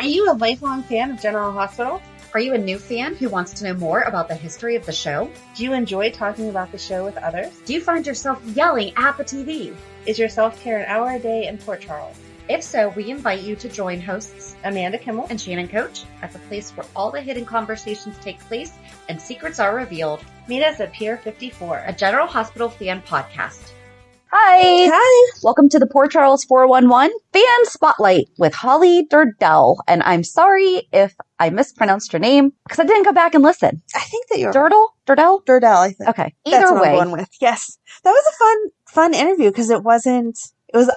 Are you a lifelong fan of General Hospital? Are you a new fan who wants to know more about the history of the show? Do you enjoy talking about the show with others? Do you find yourself yelling at the TV? Is your self-care an hour a day in Port Charles? If so, we invite you to join hosts Amanda Kimmel and Shannon Coach at the place where all the hidden conversations take place and secrets are revealed. Meet us at Pier 54, a General Hospital fan podcast. Hi. Hi. Welcome to the Port Charles 411 Fan Spotlight with Holly Durdel. And I'm sorry if I mispronounced your name because I didn't go back and listen. I think that you're Durdel? Durdel, I think. Okay. That's what I'm going with. Yes. That was a fun interview because it was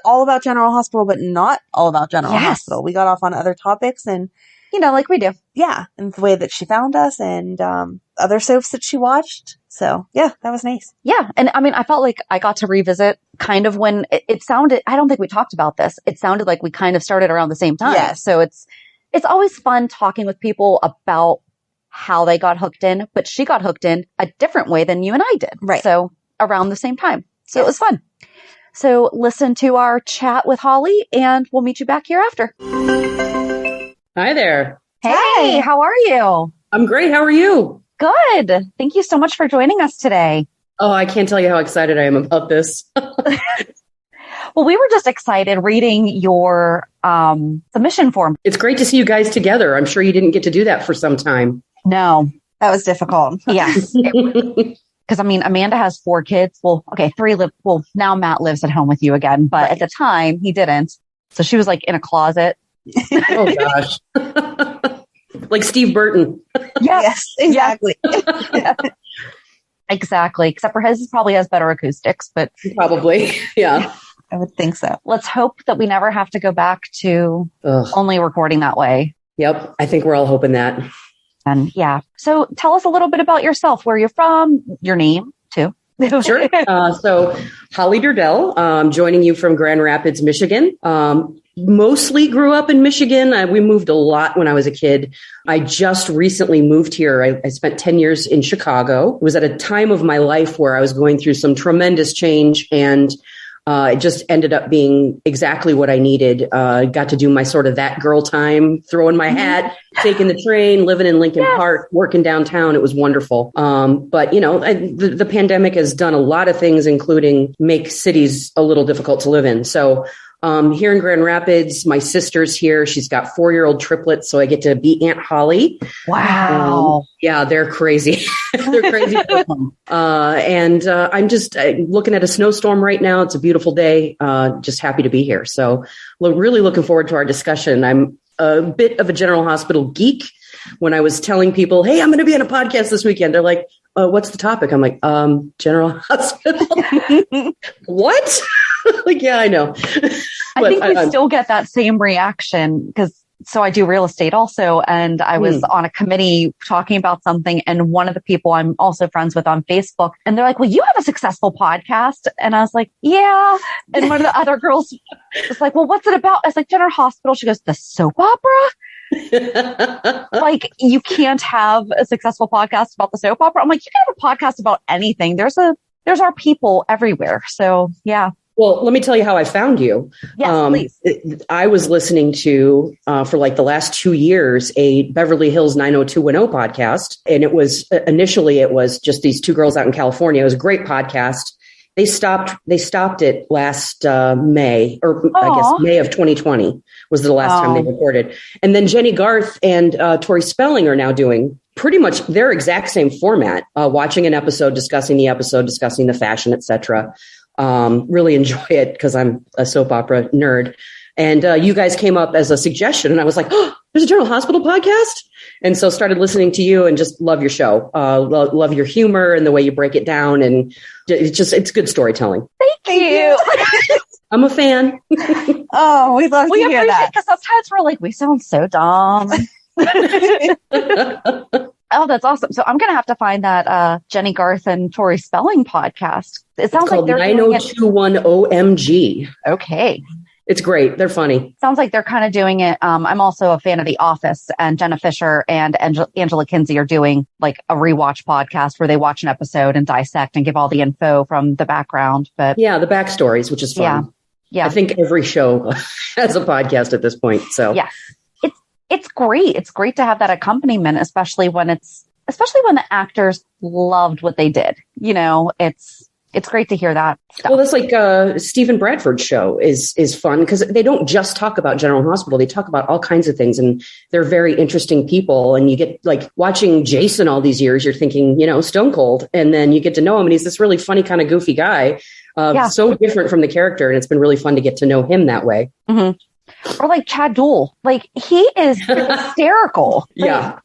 all about General Hospital, but not all about General Hospital. We got off on other topics and, like we do. Yeah. And the way that she found us and, other soaps that she watched. So yeah, that was nice. Yeah. And I mean, I felt like I got to revisit kind of when it sounded, I don't think we talked about this. It sounded like we kind of started around the same time. Yes. So it's always fun talking with people about how they got hooked in, but she got hooked in a different way than you and I did. Right. So around the same time. So It was fun. So listen to our chat with Holly and we'll meet you back here after. Hi there. Hey, Hi. how are you? I'm great. How are you? Good. Thank you so much for joining us today. Oh, I can't tell you how excited I am about this. Well, we were just excited reading your submission form. It's great to see you guys together. I'm sure you didn't get to do that for some time. No. That was difficult. Yes. Because, Amanda has 4 kids. Well, okay, 3 live. Well, now Matt lives at home with you again. But At the time, he didn't. So she was like in a closet. Oh, gosh. Like Steve Burton. Yes, exactly. Yeah. Exactly. Except for his probably has better acoustics, but Probably. Yeah. I would think so. let's hope that we never have to go back to only recording that way. Yep. I think we're all hoping that. And yeah. So tell us a little bit about yourself, where you're from, your name too. Sure. So Holly Durdel, joining you from Grand Rapids, Michigan. Mostly grew up in Michigan. We moved a lot when I was a kid. I just recently moved here. I spent 10 years in Chicago. It was at a time of my life where I was going through some tremendous change, and it just ended up being exactly what I needed. Got to do my sort of that girl time, throwing my hat, taking the train, living in Lincoln Park, working downtown. It was wonderful. But the pandemic has done a lot of things, including make cities a little difficult to live in. So here in Grand Rapids, my sister's here. She's got 4-year-old triplets, so I get to be Aunt Holly. Wow. Yeah, they're crazy. They're crazy. And I'm just looking at a snowstorm right now. It's a beautiful day. Just happy to be here. So really looking forward to our discussion. I'm a bit of a General Hospital geek. When I was telling people, hey, I'm going to be on a podcast this weekend, they're like, what's the topic? I'm like, General Hospital. What? Like, yeah, I know. I think we still get that same reaction because I do real estate also. And I was on a committee talking about something. And one of the people I'm also friends with on Facebook, and they're like, well, you have a successful podcast. And I was like, yeah. And one of the other girls was like, well, what's it about? I was like, General Hospital. She goes, the soap opera? Like, you can't have a successful podcast about the soap opera. I'm like, you can have a podcast about anything. There's our people everywhere. So yeah. Well, let me tell you how I found you. Yes, please. I was listening to, for like the last 2 years, a Beverly Hills 90210 podcast. And it was just these 2 girls out in California. It was a great podcast. They stopped it last May, or I guess May of 2020 was the last time they recorded. And then Jenny Garth and Tori Spelling are now doing pretty much their exact same format, watching an episode, discussing the fashion, etc. Really enjoy it because I'm a soap opera nerd. And you guys came up as a suggestion, and I was like, oh, there's a General Hospital podcast? And so started listening to you and just love your show. Love your humor and the way you break it down. And it's good storytelling. Thank you. I'm a fan. Oh, we love to hear that. Because sometimes we're like, we sound so dumb. Oh, that's awesome. So I'm going to have to find that Jenny Garth and Tori Spelling podcast. It sounds like they're 90210 OMG. Okay. It's great. They're funny. Sounds like they're kind of doing it. I'm also a fan of The Office, and Jenna Fisher and Angela Kinsey are doing like a rewatch podcast where they watch an episode and dissect and give all the info from the background. But yeah, the backstories, which is fun. Yeah. I think every show has a podcast at this point. So yeah, it's great. It's great to have that accompaniment, especially when the actors loved what they did. You know, it's great to hear that stuff. Well, that's like Stephen Bradford's show is fun because they don't just talk about General Hospital. They talk about all kinds of things, and they're very interesting people. And you get like watching Jason all these years, you're thinking, you know, Stone Cold. And then you get to know him, and he's this really funny kind of goofy guy. So different from the character. And it's been really fun to get to know him that way. Mm-hmm. Or like Chad Duell. Like he is hysterical. Yeah.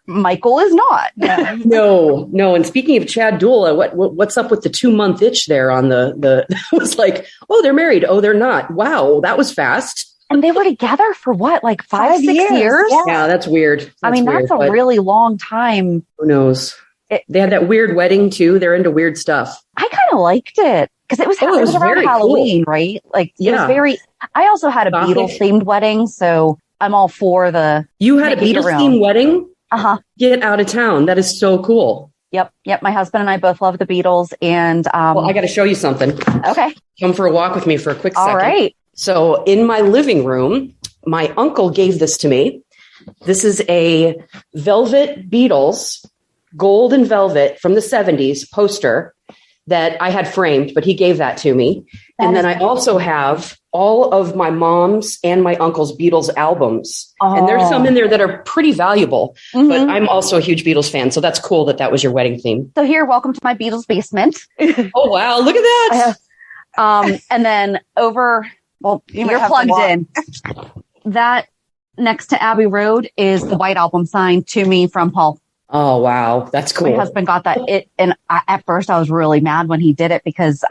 Michael is not. Yeah. No. And speaking of Chad Duell, what's up with the 2-month itch there on the it was like, oh, they're married. Oh, they're not. Wow. That was fast. And they were together for what? Like 5-6 years? Yeah, that's weird. That's a really long time. Who knows? They had that weird wedding too. They're into weird stuff. I kind of liked it because it was around Halloween, cool. Right? Like it was very. I also had a Beatles themed wedding, so I'm all for the. You had a Beatles themed wedding? Uh-huh. Get out of town. That is so cool. Yep. My husband and I both love the Beatles, and well, I got to show you something. Okay. Come for a walk with me for a quick second. All right. So in my living room, my uncle gave this to me. This is a velvet Beatles, gold and velvet from the 70s poster that I had framed, but he gave that to me. And then I also have all of my mom's and my uncle's Beatles albums. Oh. And there's some in there that are pretty valuable, but I'm also a huge Beatles fan. So that's cool that was your wedding theme. So here, welcome to my Beatles basement. Oh, wow. Look at that. And then you're plugged in. That next to Abbey Road is the White Album signed to me from Paul. Oh, wow. That's cool. My husband got that. At first I was really mad when he did it because,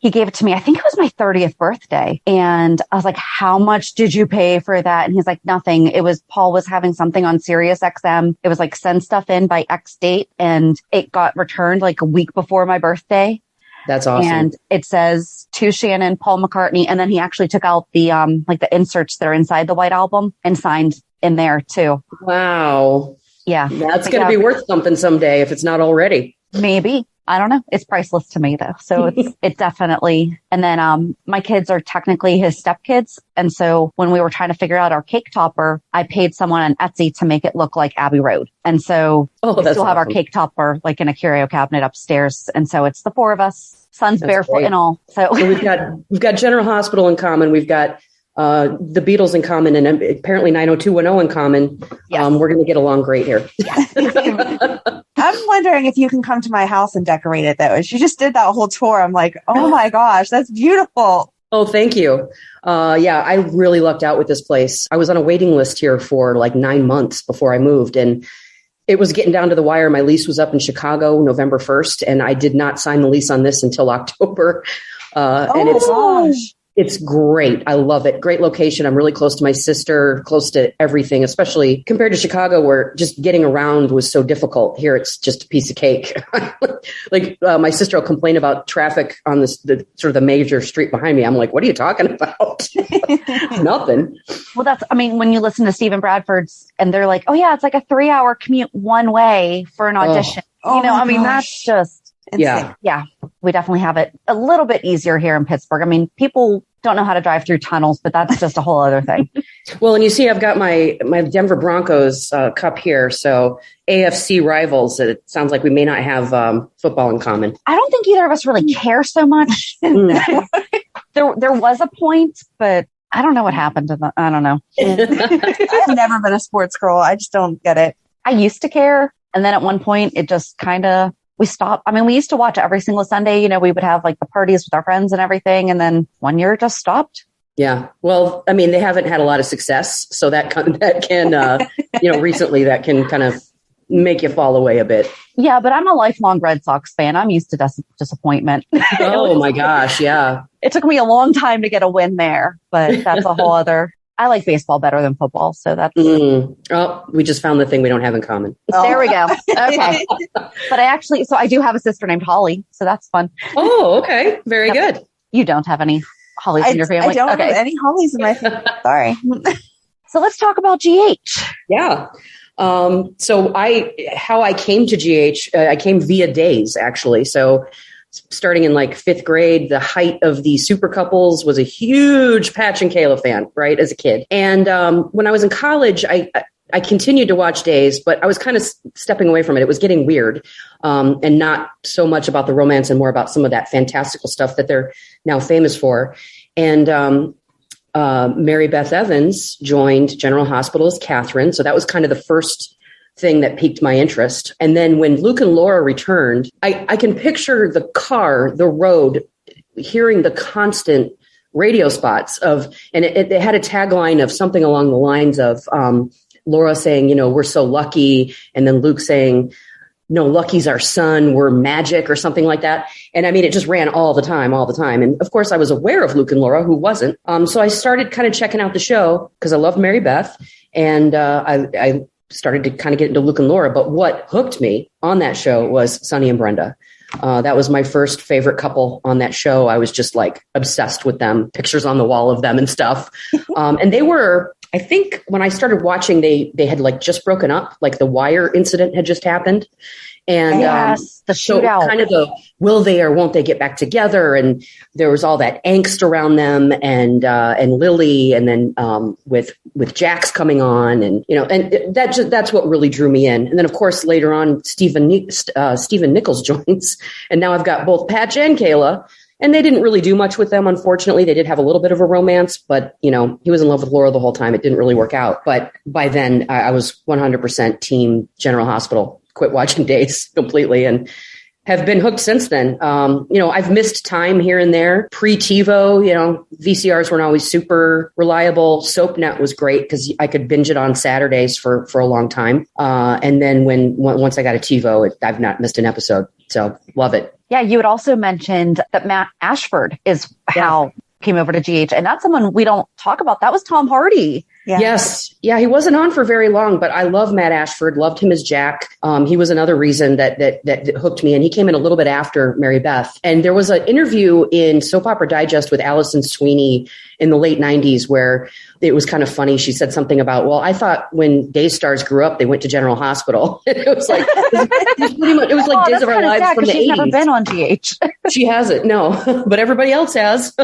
he gave it to me. I think it was my 30th birthday. And I was like, how much did you pay for that? And he's like, nothing. Paul was having something on Sirius XM. It was like, send stuff in by X date. And it got returned like a week before my birthday. That's awesome. And it says to Shannon, Paul McCartney. And then he actually took out the, like the inserts that are inside the White Album and signed in there too. Wow. Yeah. That's going to be worth something someday if it's not already. Maybe. I don't know. It's priceless to me though. So it's definitely, and then, my kids are technically his stepkids. And so when we were trying to figure out our cake topper, I paid someone on Etsy to make it look like Abbey Road. And so we still have our cake topper like in a curio cabinet upstairs. And so it's the four of us, son's barefoot great. And all. So we've got General Hospital in common. We've got, the Beatles in common and apparently 90210 in common. Yes. We're going to get along great here. I'm wondering if you can come to my house and decorate it though. She just did that whole tour. I'm like, oh my gosh, that's beautiful. Oh, thank you. I really lucked out with this place. I was on a waiting list here for like 9 months before I moved, and it was getting down to the wire. My lease was up in Chicago, November 1st, and I did not sign the lease on this until October. It's great. I love it. Great location. I'm really close to my sister, close to everything, especially compared to Chicago where just getting around was so difficult. Here, it's just a piece of cake. My sister will complain about traffic on the sort of the major street behind me. I'm like, what are you talking about? Nothing. Well, when you listen to Stephen Bradford's and they're like, oh yeah, it's like a 3-hour commute one way for an audition. That's just insane. Yeah. We definitely have it a little bit easier here in Pittsburgh. People don't know how to drive through tunnels, but that's just a whole other thing. Well, and you see, I've got my Denver Broncos cup here. So AFC rivals, it sounds like we may not have football in common. I don't think either of us really care so much. There was a point, but I don't know what happened to them. I don't know. I've never been a sports girl. I just don't get it. I used to care. And then at one point it just kind of, we stopped. We used to watch every single Sunday. We would have like the parties with our friends and everything. And then one year it just stopped. Yeah. Well, they haven't had a lot of success. So that can, recently that can kind of make you fall away a bit. Yeah. But I'm a lifelong Red Sox fan. I'm used to disappointment. Oh my gosh. Yeah. It took me a long time to get a win there, but that's a whole other. I like baseball better than football. So that's. Oh, we just found the thing we don't have in common. There we go. Okay. But I do have a sister named Holly. So that's fun. Oh, okay. Very good. You don't have any Hollies in your family? I don't have any Hollies in my family. Sorry. So let's talk about GH. Yeah. So how I came to GH, I came via Days actually. So starting in like 5th grade. The height of the super couples, was a huge Patch and Kayla fan, right, as a kid. And when I was in college, I continued to watch Days, but I was kind of stepping away from it. It was getting weird, and not so much about the romance and more about some of that fantastical stuff that they're now famous for. And Mary Beth Evans joined General Hospital as Catherine. So that was kind of the first thing that piqued my interest. And then when Luke and Laura returned, I can picture the car, the road, hearing the constant radio spots of, and it had a tagline of something along the lines of Laura saying, we're so lucky. And then Luke saying, no, lucky's our son, we're magic, or something like that. And I mean, it just ran all the time. And of course I was aware of Luke and Laura, who wasn't. So I started kind of checking out the show because I love Mary Beth, and I started to kind of get into Luke and Laura. But what hooked me on that show was Sonny and Brenda. That was my first favorite couple on that show. I was just like obsessed with them, pictures on the wall of them and stuff. And they were, I think when I started watching, they had like just broken up, like the Wire incident had just happened. And the shootout. So kind of the will they or won't they get back together? And there was all that angst around them, and Lily, and then with Jax coming on, and and that's what really drew me in. And then of course later on Stephen Nichols joins, and now I've got both Patch and Kayla. And they didn't really do much with them, unfortunately. They did have a little bit of a romance, but, he was in love with Laura the whole time. It didn't really work out. But by then, I was 100% team General Hospital, quit watching Days completely, and have been hooked since then. I've missed time here and there. Pre-TiVo, VCRs weren't always super reliable. SoapNet was great because I could binge it on Saturdays for a long time. And then once I got a TiVo, I've not missed an episode. So love it. Yeah, you had also mentioned that Matt Ashford is how came over to GH, and that's someone we don't talk about. That was Tom Hardy. Yeah. Yes. Yeah, he wasn't on for very long, but I love Matt Ashford, loved him as Jack. He was another reason that hooked me, and he came in a little bit after Mary Beth. And there was an interview in Soap Opera Digest with Allison Sweeney in the late 90s where it was kind of funny. She said something about, well, I thought when Day Stars grew up, they went to General Hospital. It was like, it was like Days of Our Lives from the 80s. She's never been on GH. She hasn't, no, but everybody else has.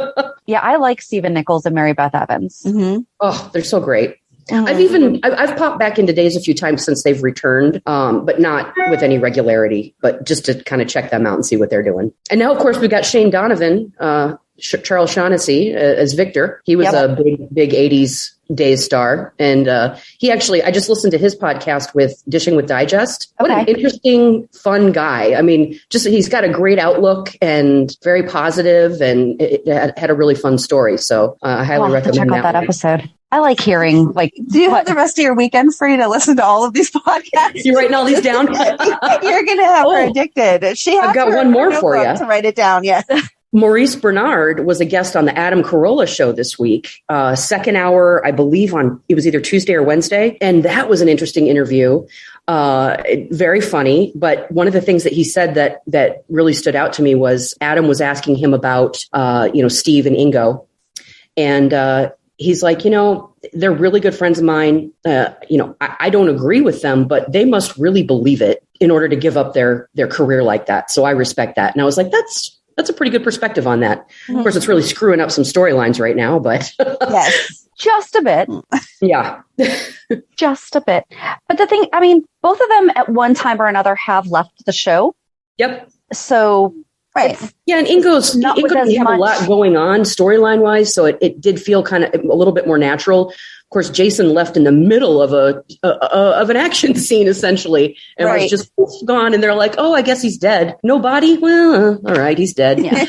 Yeah, I like Stephen Nichols and Mary Beth Evans. Mm-hmm. Oh, they're so great. I've popped back into Days a few times since they've returned, but not with any regularity, but just to kind of check them out and see what they're doing. And now, of course, we've got Shane Donovan, Charles Shaughnessy as Victor. He was a big 80s Days star. And he actually, I just listened to his podcast with Dishing with Digest. What an interesting, fun guy. I mean, he's got a great outlook and very positive, and it had a really fun story. So I highly recommend check out that episode. I like hearing, do you have the rest of your weekend free to listen to all of these podcasts? You're writing all these down? You're going to have her addicted. I've got one more for you. To write it down, yes. Maurice Bernard was a guest on the Adam Carolla show this week. Second hour, I believe it was either Tuesday or Wednesday. And that was an interesting interview. Very funny. But one of the things that he said that really stood out to me was Adam was asking him about, Steve and Ingo. And, he's like, they're really good friends of mine. I don't agree with them, but they must really believe it in order to give up their career like that. So I respect that. And I was like, that's a pretty good perspective on that. Mm-hmm. Of course, it's really screwing up some storylines right now, but yes, just a bit. Yeah, just a bit. But the thing, both of them at one time or another have left the show. Yep. So, right. Yeah. And Ingo didn't have a lot going on storyline wise. So it did feel kind of a little bit more natural. Of course, Jason left in the middle of an action scene, essentially, and was just gone. And they're like, "Oh, I guess he's dead. No body. Well, all right, he's dead." Yeah,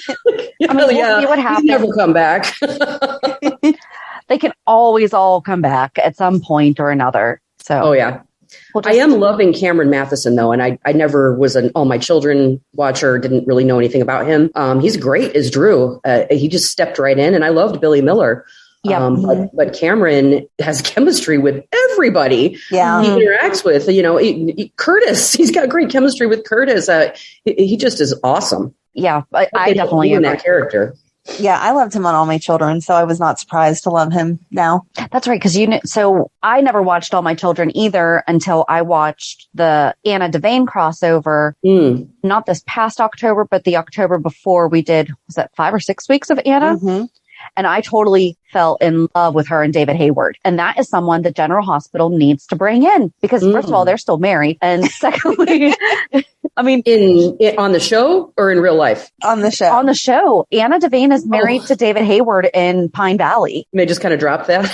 we'll see what happens. He'll never come back. They can always all come back at some point or another. So, oh yeah. I am loving Cameron Matheson, though, and I never was an All My Children watcher, didn't really know anything about him. He's great as Drew. He just stepped right in, and I loved Billy Miller. Yeah. But Cameron has chemistry with everybody he interacts with. Curtis, he's got great chemistry with Curtis. He just is awesome. Yeah, I definitely in that character. Yeah, I loved him on All My Children, so I was not surprised to love him now. That's right. Cause so I never watched All My Children either until I watched the Anna Devane crossover, not this past October, but the October before we did, was that 5 or 6 weeks of Anna? Mm-hmm. And I totally fell in love with her and David Hayward. And that is someone the General Hospital needs to bring in because first of all, they're still married. And secondly, I mean, on the show or in real life? On the show. On the show. Anna Devane is married to David Hayward in Pine Valley. They just kind of dropped that.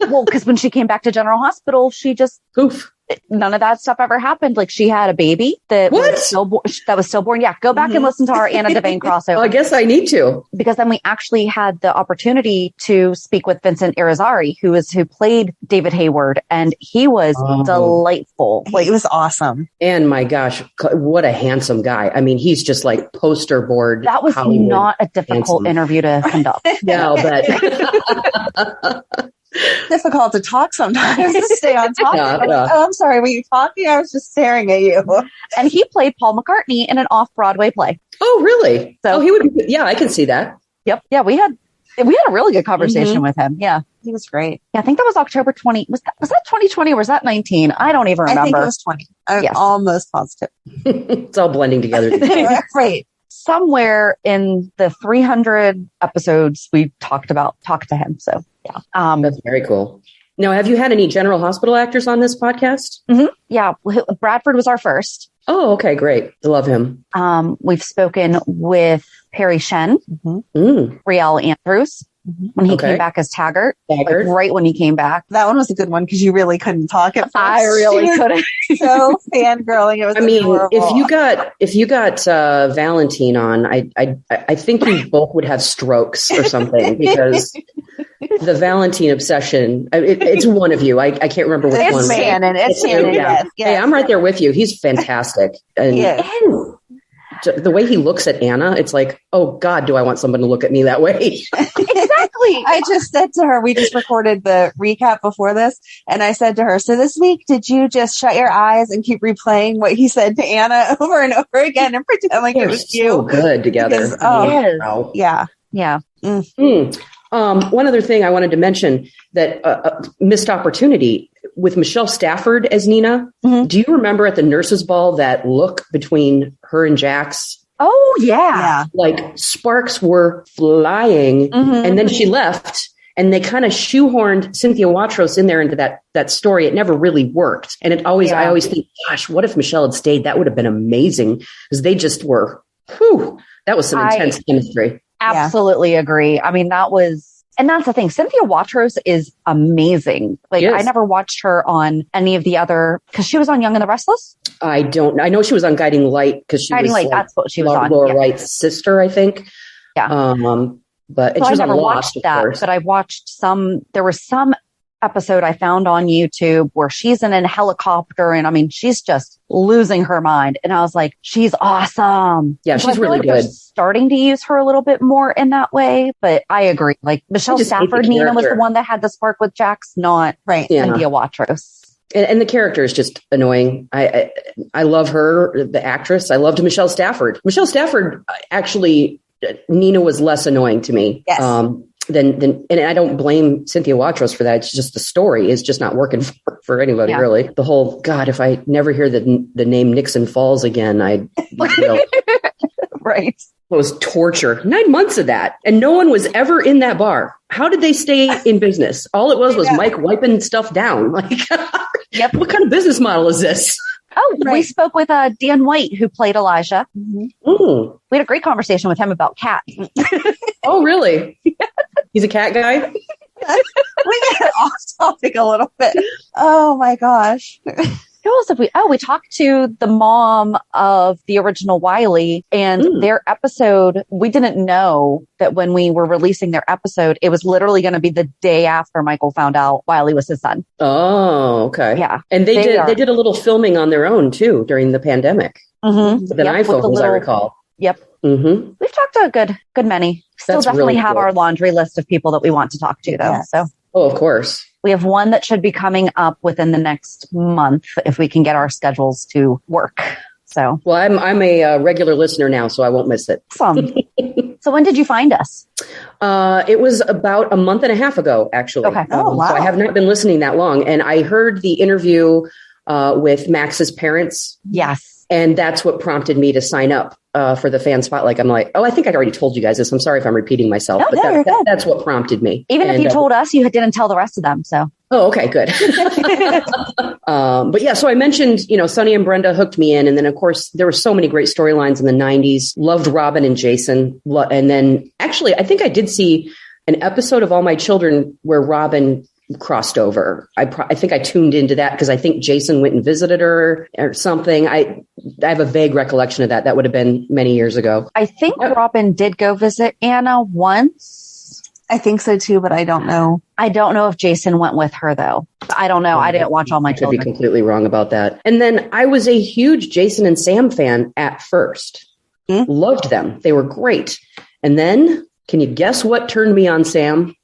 Well, because when she came back to General Hospital, she just poof. None of that stuff ever happened. Like she had a baby that was stillborn. Yeah. Go back and listen to our Anna Devane crossover. Well, I guess I need to. Because then we actually had the opportunity to speak with Vincent Irizarry, who played David Hayward. And he was delightful. Like, it was awesome. And my gosh, what a handsome guy. I mean, he's just like poster board. That was Hollywood not a difficult interview to conduct. No, but difficult to talk sometimes to stay on top. Oh, I'm sorry. Were you talking? I was just staring at you. And he played Paul McCartney in an off-Broadway play. Oh, really? So he would. Yeah, I can see that. Yep. Yeah, we had a really good conversation with him. Yeah, he was great. Yeah, I think that was October 20. Was that 2020 or was that 19? I don't even remember. I think it was 20. I'm almost positive. It's all blending together. Right. Somewhere in the 300 episodes we talked to him. So yeah, that's very cool. Now, have you had any General Hospital actors on this podcast? Mm-hmm. Yeah, Bradford was our first. Oh, okay, great. I love him. We've spoken with Perry Shen, Riel Andrews. When he came back as Taggart. Like right when he came back. That one was a good one because you really couldn't talk at first. I really couldn't. So fangirling. It was adorable. if you got Valentine on, I think you both would have strokes or something because the Valentine obsession, it's one of you. I can't remember which one. It's Shannon. Yes. Hey, I'm right there with you. He's fantastic. And the way he looks at Anna, it's like, oh God, do I want someone to look at me that way? Exactly. I just said to her, we just recorded the recap before this, and I said to her, so this week, did you just shut your eyes and keep replaying what he said to Anna over and over again and pretend like it was you? So good together. Because, Yeah. One other thing I wanted to mention that missed opportunity with Michelle Stafford as Nina. Mm-hmm. Do you remember at the nurses' ball that look between her and Jax? Oh, yeah. Like sparks were flying. Mm-hmm. And then she left and they kind of shoehorned Cynthia Watros in there into that story. It never really worked. And I always think, gosh, what if Michelle had stayed? That would have been amazing because they just were, that was some intense chemistry. Absolutely agree. I mean, and that's the thing. Cynthia Watros is amazing. Like I never watched her on any of the other, because she was on Young and the Restless. I know she was on Guiding Light because she Guiding was Light. That's what she was on. Laura Wright's sister, I think. Yeah. But so she was I never on watched Lost, that, but I watched there was some episode I found on YouTube where she's in a helicopter and I mean, she's just losing her mind. And I was like, she's awesome. Yeah, she's really good. They're starting to use her a little bit more in that way, but I agree. Like Michelle Stafford, Nina was the one that had the spark with Jax, not Cynthia Watros. And the character is just annoying. I love her, the actress. I loved Michelle Stafford. Michelle Stafford, actually, Nina was less annoying to me. Yes. And I don't blame Cynthia Watros for that. It's just the story is just not working for anybody, really. The whole, God, if I never hear the name Nixon Falls again, right. It was torture. 9 months of that. And no one was ever in that bar. How did they stay in business? All it was Mike wiping stuff down. Like, what kind of business model is this? Oh, we spoke with Dan White, who played Elijah. Mm-hmm. We had a great conversation with him about cats. Oh, really? He's a cat guy? We get off topic a little bit. Oh, my gosh. Who else have we talked to the mom of the original Wiley and their episode. We didn't know that when we were releasing their episode, it was literally going to be the day after Michael found out Wiley was his son. Oh, okay. Yeah. And they did a little filming on their own too during the pandemic. Mm-hmm. With an iPhone, as I recall. Yep. Mm-hmm. We've talked to a good many. Still definitely really have our laundry list of people that we want to talk to though. Yes. So. Oh, of course. We have one that should be coming up within the next month if we can get our schedules to work. So, well, I'm a regular listener now, so I won't miss it. Awesome. So when did you find us? It was about a month and a half ago, actually. Okay. Oh, wow. So I have not been listening that long. And I heard the interview with Max's parents. Yes. And that's what prompted me to sign up for the fan spotlight. I'm like, I think I already told you guys this. I'm sorry if I'm repeating myself, but that's what prompted me. Even if you told us, you didn't tell the rest of them. So. Oh, okay, good. But yeah, so I mentioned, Sonny and Brenda hooked me in. And then, of course, there were so many great storylines in the 90s. Loved Robin and Jason. And then actually, I think I did see an episode of All My Children where Robin crossed over. I think I tuned into that because I think Jason went and visited her or something. I have a vague recollection of that. That would have been many years ago. I think Robin did go visit Anna once. I think so too, but I don't know. I don't know if Jason went with her though. I don't know. I didn't watch All My Children. I could be completely wrong about that. And then I was a huge Jason and Sam fan at first. Loved them. They were great. And then, can you guess what turned me on Sam?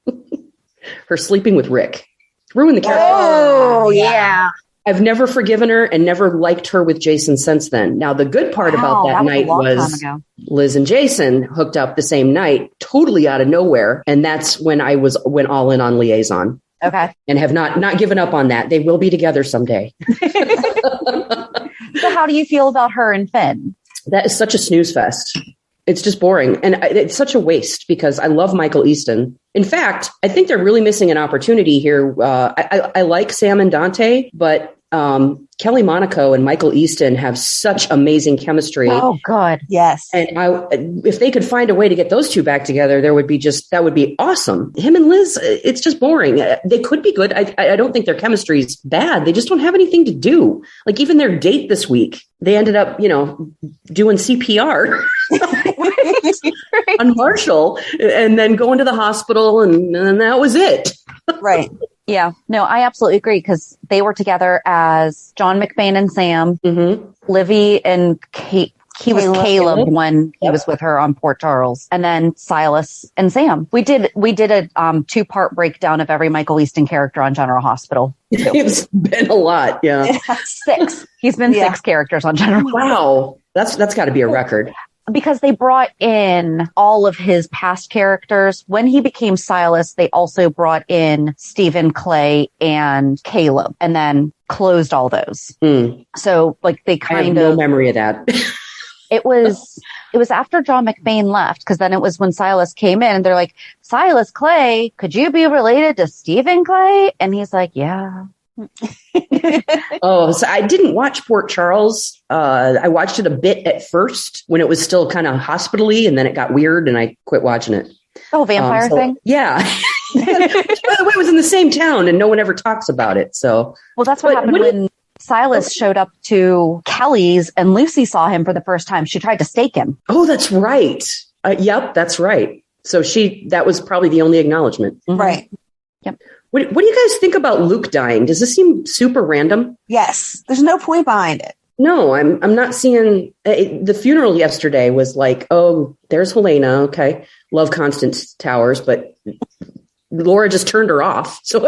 Her sleeping with Rick. Ruined the character. Oh, yeah. I've never forgiven her and never liked her with Jason since then. Now, the good part about that night was Liz and Jason hooked up the same night, totally out of nowhere. And that's when I went all in on Liaison. Okay. And have not given up on that. They will be together someday. So how do you feel about her and Finn? That is such a snooze fest. It's just boring. And it's such a waste because I love Michael Easton. In fact, I think they're really missing an opportunity here. I like Sam and Dante, but Kelly Monaco and Michael Easton have such amazing chemistry. Oh, God. Yes. And if they could find a way to get those two back together, that would be awesome. Him and Liz, it's just boring. They could be good. I don't think their chemistry is bad. They just don't have anything to do. Like even their date this week, they ended up, doing CPR on Marshall and then going to the hospital and that was it. Right. Yeah, no, I absolutely agree because they were together as John McBain and Sam, Livy and Kate. He was Caleb when he was with her on Port Charles, and then Silas and Sam. We did a 2-part breakdown of every Michael Easton character on General Hospital. It's been a lot, yeah. 6. He's been 6 characters on General. Wow, that's got to be a record. Because they brought in all of his past characters. When he became Silas, they also brought in Stephen, Clay, and Caleb, and then closed all those. So, they I have no memory of that. It was after John McBain left, because then it was when Silas came in, and they're like, Silas Clay, could you be related to Stephen Clay? And he's like, yeah. So I didn't watch Port Charles. I watched it a bit at first when it was still kind of hospital-y, and then it got weird and I quit watching it. Oh, vampire thing? Yeah. By the way, it was in the same town and no one ever talks about it. So, well, that's what happened when Silas showed up to Kelly's and Lucy saw him for the first time. She tried to stake him. Oh, that's right. Yep, that's right. So that was probably the only acknowledgement. Right. Yep. What do you guys think about Luke dying? Does this seem super random? Yes. There's no point behind it. No, I'm not seeing the funeral yesterday was like, oh, there's Helena. Okay. Love Constance Towers, but Laura just turned her off. So,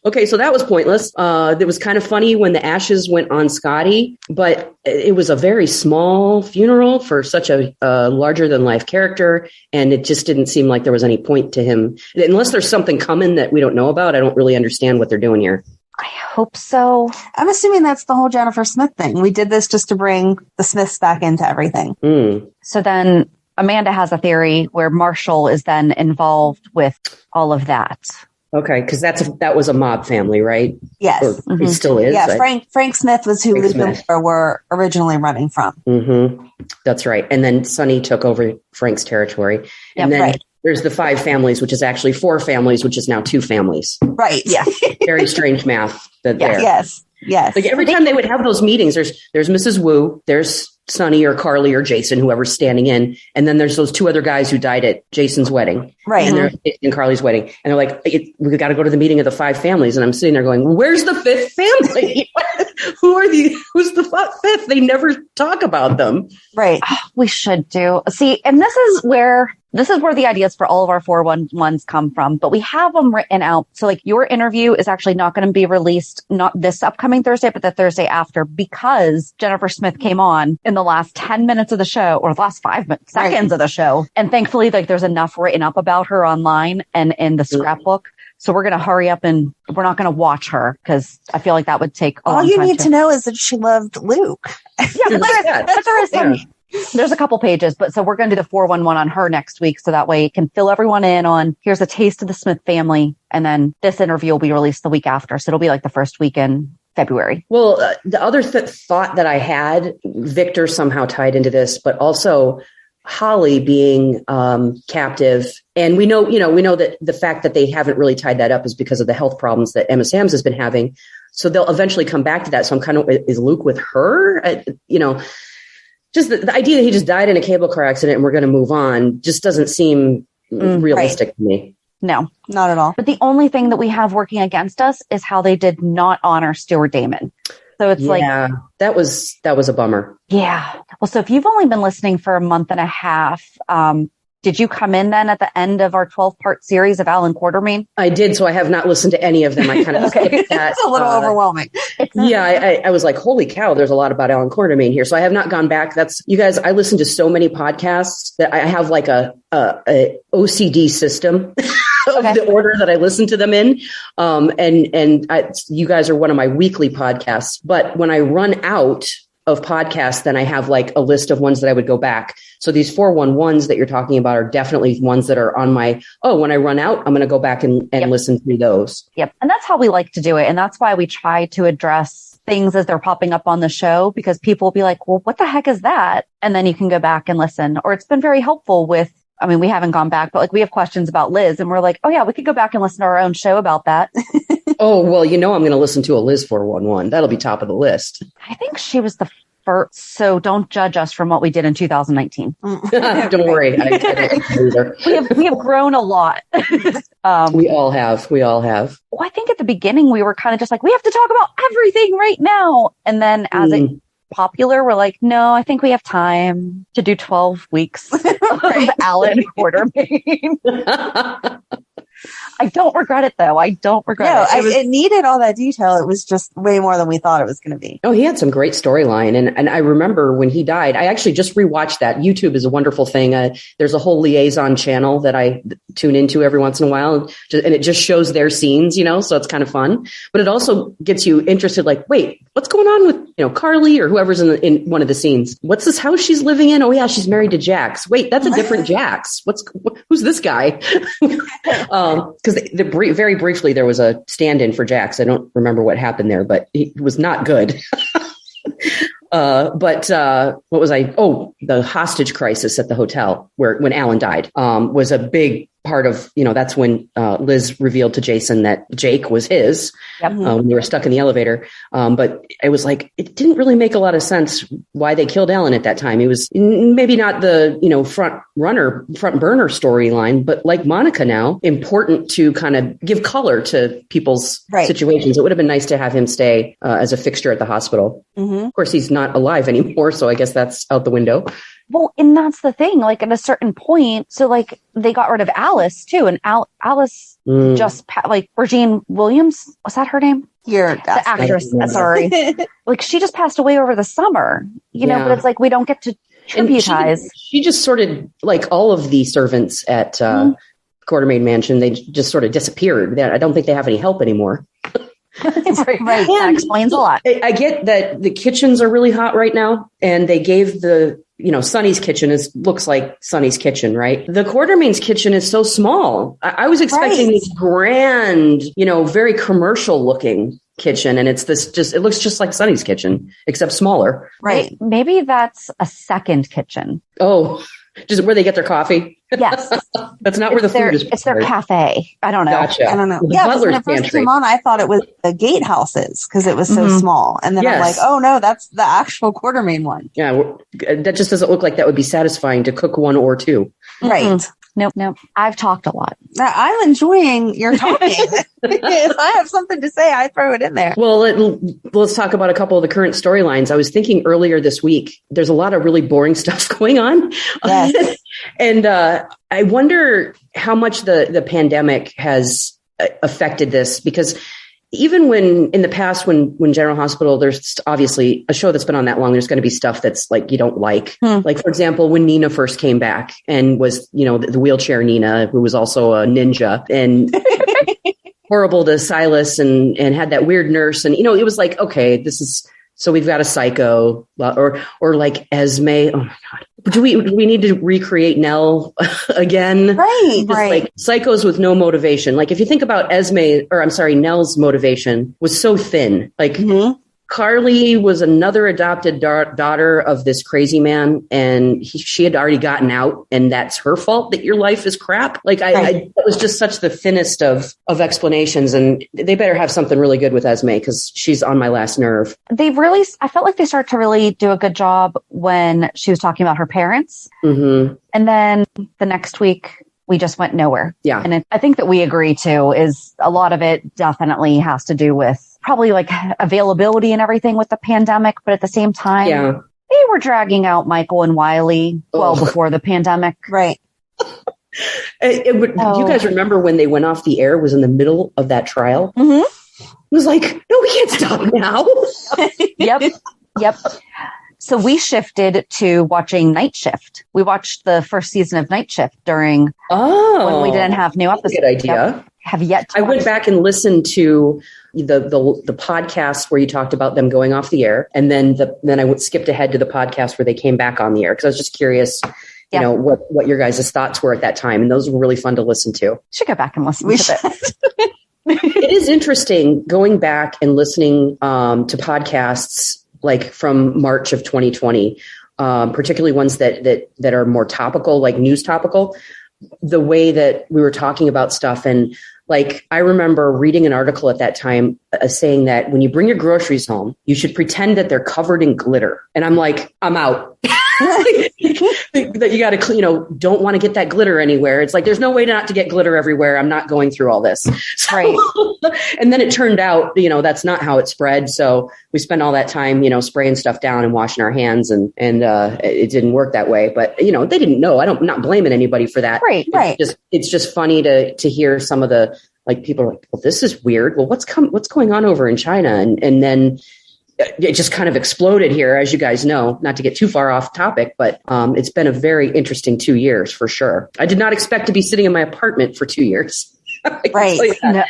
okay. So that was pointless. It was kind of funny when the ashes went on Scotty, but it was a very small funeral for such a larger than life character. And it just didn't seem like there was any point to him. Unless there's something coming that we don't know about, I don't really understand what they're doing here. I hope so. I'm assuming that's the whole Jennifer Smith thing. We did this just to bring the Smiths back into everything. So then Amanda has a theory where Marshall is then involved with all of that. Okay, because that was a mob family, right? Yes. Or it still is. Yeah, Frank Smith was who Luke and Laura were originally running from. That's right. And then Sonny took over Frank's territory. And then there's the 5 families, which is actually 4 families, which is now 2 families. Right. Yeah. Very strange math there. Yes. Like every time they would have those meetings, there's Mrs. Wu, there's Sonny or Carly or Jason, whoever's standing in. And then there's those 2 other guys who died at Jason's wedding. Right. And they're in Carly's wedding. And they're like, we got to go to the meeting of the 5 families. And I'm sitting there going, where's the 5th family? Who's the fifth? They never talk about them. Right. We should do. See, and this is where the ideas for all of our 411s come from, but we have them written out. So like your interview is actually not going to be released, not this upcoming Thursday, but the Thursday after, because Jennifer Smith came on in the last 10 minutes of the show, or the last 5 seconds of the show. And thankfully, like there's enough written up about her online and in the scrapbook. So we're going to hurry up and we're not going to watch her because I feel like that would take a long time. All you need to know is that she loved Luke. Yeah, but there is some. There's a couple pages, but so we're going to do the 411 on her next week. So that way it can fill everyone in on here's a taste of the Smith family. And then this interview will be released the week after. So it'll be like the first week in February. Well, the other thought that I had, Victor somehow tied into this, but also Holly being captive. And we know that the fact that they haven't really tied that up is because of the health problems that Emma Samms has been having. So they'll eventually come back to that. So I'm kind of, is Luke with her? Just the idea that he just died in a cable car accident and we're going to move on just doesn't seem realistic to me. No, not at all. But the only thing that we have working against us is how they did not honor Stuart Damon. So it's that was a bummer. Yeah. Well, so if you've only been listening for a month and a half, did you come in then at the end of our 12-part series of Alan Quartermain? I did. So I have not listened to any of them. I kind of skipped that. It's a little overwhelming. Yeah. I was like, holy cow, there's a lot about Alan Quartermain here. So I have not gone back. You guys, I listen to so many podcasts that I have like a OCD system of the order that I listen to them in. You guys are one of my weekly podcasts, but when I run out of podcasts, then I have like a list of ones that I would go back. So these 411s that you're talking about are definitely ones that are on my, when I run out, I'm going to go back and listen through those. Yep. And that's how we like to do it. And that's why we try to address things as they're popping up on the show, because people will be like, well, what the heck is that? And then you can go back and listen. Or it's been very helpful with, we haven't gone back, but like we have questions about Liz and we're like, oh yeah, we could go back and listen to our own show about that. Oh, well, I'm going to listen to a Liz 411. That'll be top of the list. I think she was the first. So don't judge us from what we did in 2019. Don't worry. I don't either. We have grown a lot. We all have. Well, I think at the beginning we were kind of just like, we have to talk about everything right now. And then as it popular, we're like, no, I think we have time to do 12 weeks of Alan Quartermain. I don't regret it though. I don't regret it. It needed all that detail. It was just way more than we thought it was going to be. Oh, he had some great storyline. And I remember when he died, I actually just rewatched that. YouTube is a wonderful thing. There's a whole liaison channel that I tune into every once in a while. And it just shows their scenes, so it's kind of fun. But it also gets you interested, like, wait, what's going on with, Carly or whoever's in one of the scenes? What's this house she's living in? Oh, yeah, she's married to Jax. Wait, that's a different Jax. Who's this guy? Because very briefly there was a stand-in for Jax. I don't remember what happened there, but it was not good. But what was I? Oh, the hostage crisis at the hotel when Alan died was a big part of, that's when Liz revealed to Jason that Jake was his. Yep. When they were stuck in the elevator. But it was like, it didn't really make a lot of sense why they killed Alan at that time. He was maybe not the, front burner storyline, but like Monica now, important to kind of give color to people's situations. It would have been nice to have him stay as a fixture at the hospital. Mm-hmm. Of course, he's not alive anymore. So I guess that's out the window. Well, and that's the thing, like at a certain point, so like they got rid of Alice too. And Alice just, Regine Williams, was that her name? The actress. Sorry. Like she just passed away over the summer, but it's like, we don't get to tributize. She just sort of, like all of the servants at Quartermain Mansion, they just sort of disappeared. I don't think they have any help anymore. Right. That explains a lot. I get that the kitchens are really hot right now, and they gave the, Sonny's kitchen looks like Sonny's kitchen, right? The Quartermain's kitchen is so small. I was expecting this grand, very commercial looking kitchen, and it looks just like Sonny's kitchen, except smaller. Right. Maybe that's a second kitchen. Oh, just where they get their coffee? Yes. That's not where the food is. It's their cafe. I don't know. Gotcha. I don't know. The Because when I first came on, I thought it was the gatehouses because it was so small. And then I'm like, oh no, that's the actual Quartermain one. Yeah. That just doesn't look like that would be satisfying to cook one or two. Right. Nope. I've talked a lot. I'm enjoying your talking. If I have something to say, I throw it in there. Well, let's talk about a couple of the current storylines. I was thinking earlier this week, there's a lot of really boring stuff going on. Yes. And I wonder how much the pandemic has affected this, because even when in the past, when General Hospital, there's obviously a show that's been on that long, there's going to be stuff that's like you don't like. Like, for example, when Nina first came back and was, the wheelchair Nina, who was also a ninja and horrible to Silas and had that weird nurse. And, it was like, okay, so we've got a psycho or like Esme. Oh my God. Do we need to recreate Nell again? Right. Like psychos with no motivation. Like if you think about Nell's motivation was so thin. Like Carly was another adopted daughter of this crazy man, and she had already gotten out, and that's her fault that your life is crap. Like it was just such the thinnest of explanations, and they better have something really good with Esme because she's on my last nerve. I felt like they started to really do a good job when she was talking about her parents. Mm-hmm. And then the next week, we just went nowhere. Yeah. And I think that we agree too is a lot of it definitely has to do with probably like availability and everything with the pandemic. But at the same time, they were dragging out Michael and Wiley before the pandemic. Right. You guys remember when they went off the air? It was in the middle of that trial. Mm-hmm. It was like, no, we can't stop now. Yep. So we shifted to watching Night Shift. We watched the first season of Night Shift when we didn't have new episodes. Good idea. Yep. Have yet to I went back and listened to the podcast where you talked about them going off the air, and then I skipped ahead to the podcast where they came back on the air because I was just curious, what your guys' thoughts were at that time, and those were really fun to listen to. Should go back and listen to it. It is interesting going back and listening to podcasts like from March of 2020, particularly ones that are more topical, like news topical, the way that we were talking about stuff. And like, I remember reading an article at that time saying that when you bring your groceries home, you should pretend that they're covered in glitter. And I'm like, I'm out. That you got to, don't want to get that glitter anywhere. It's like, there's no way not to get glitter everywhere. I'm not going through all this. So, right. And then it turned out, that's not how it spread. So we spent all that time, spraying stuff down and washing our hands and it didn't work that way. But, they didn't know. I'm not blaming anybody for that. Right. It's just funny to hear some of the, like, people are like, well, this is weird. Well, what's going on over in China? And then it just kind of exploded here, as you guys know, not to get too far off topic, but it's been a very interesting 2 years for sure. I did not expect to be sitting in my apartment for 2 years. Right. No.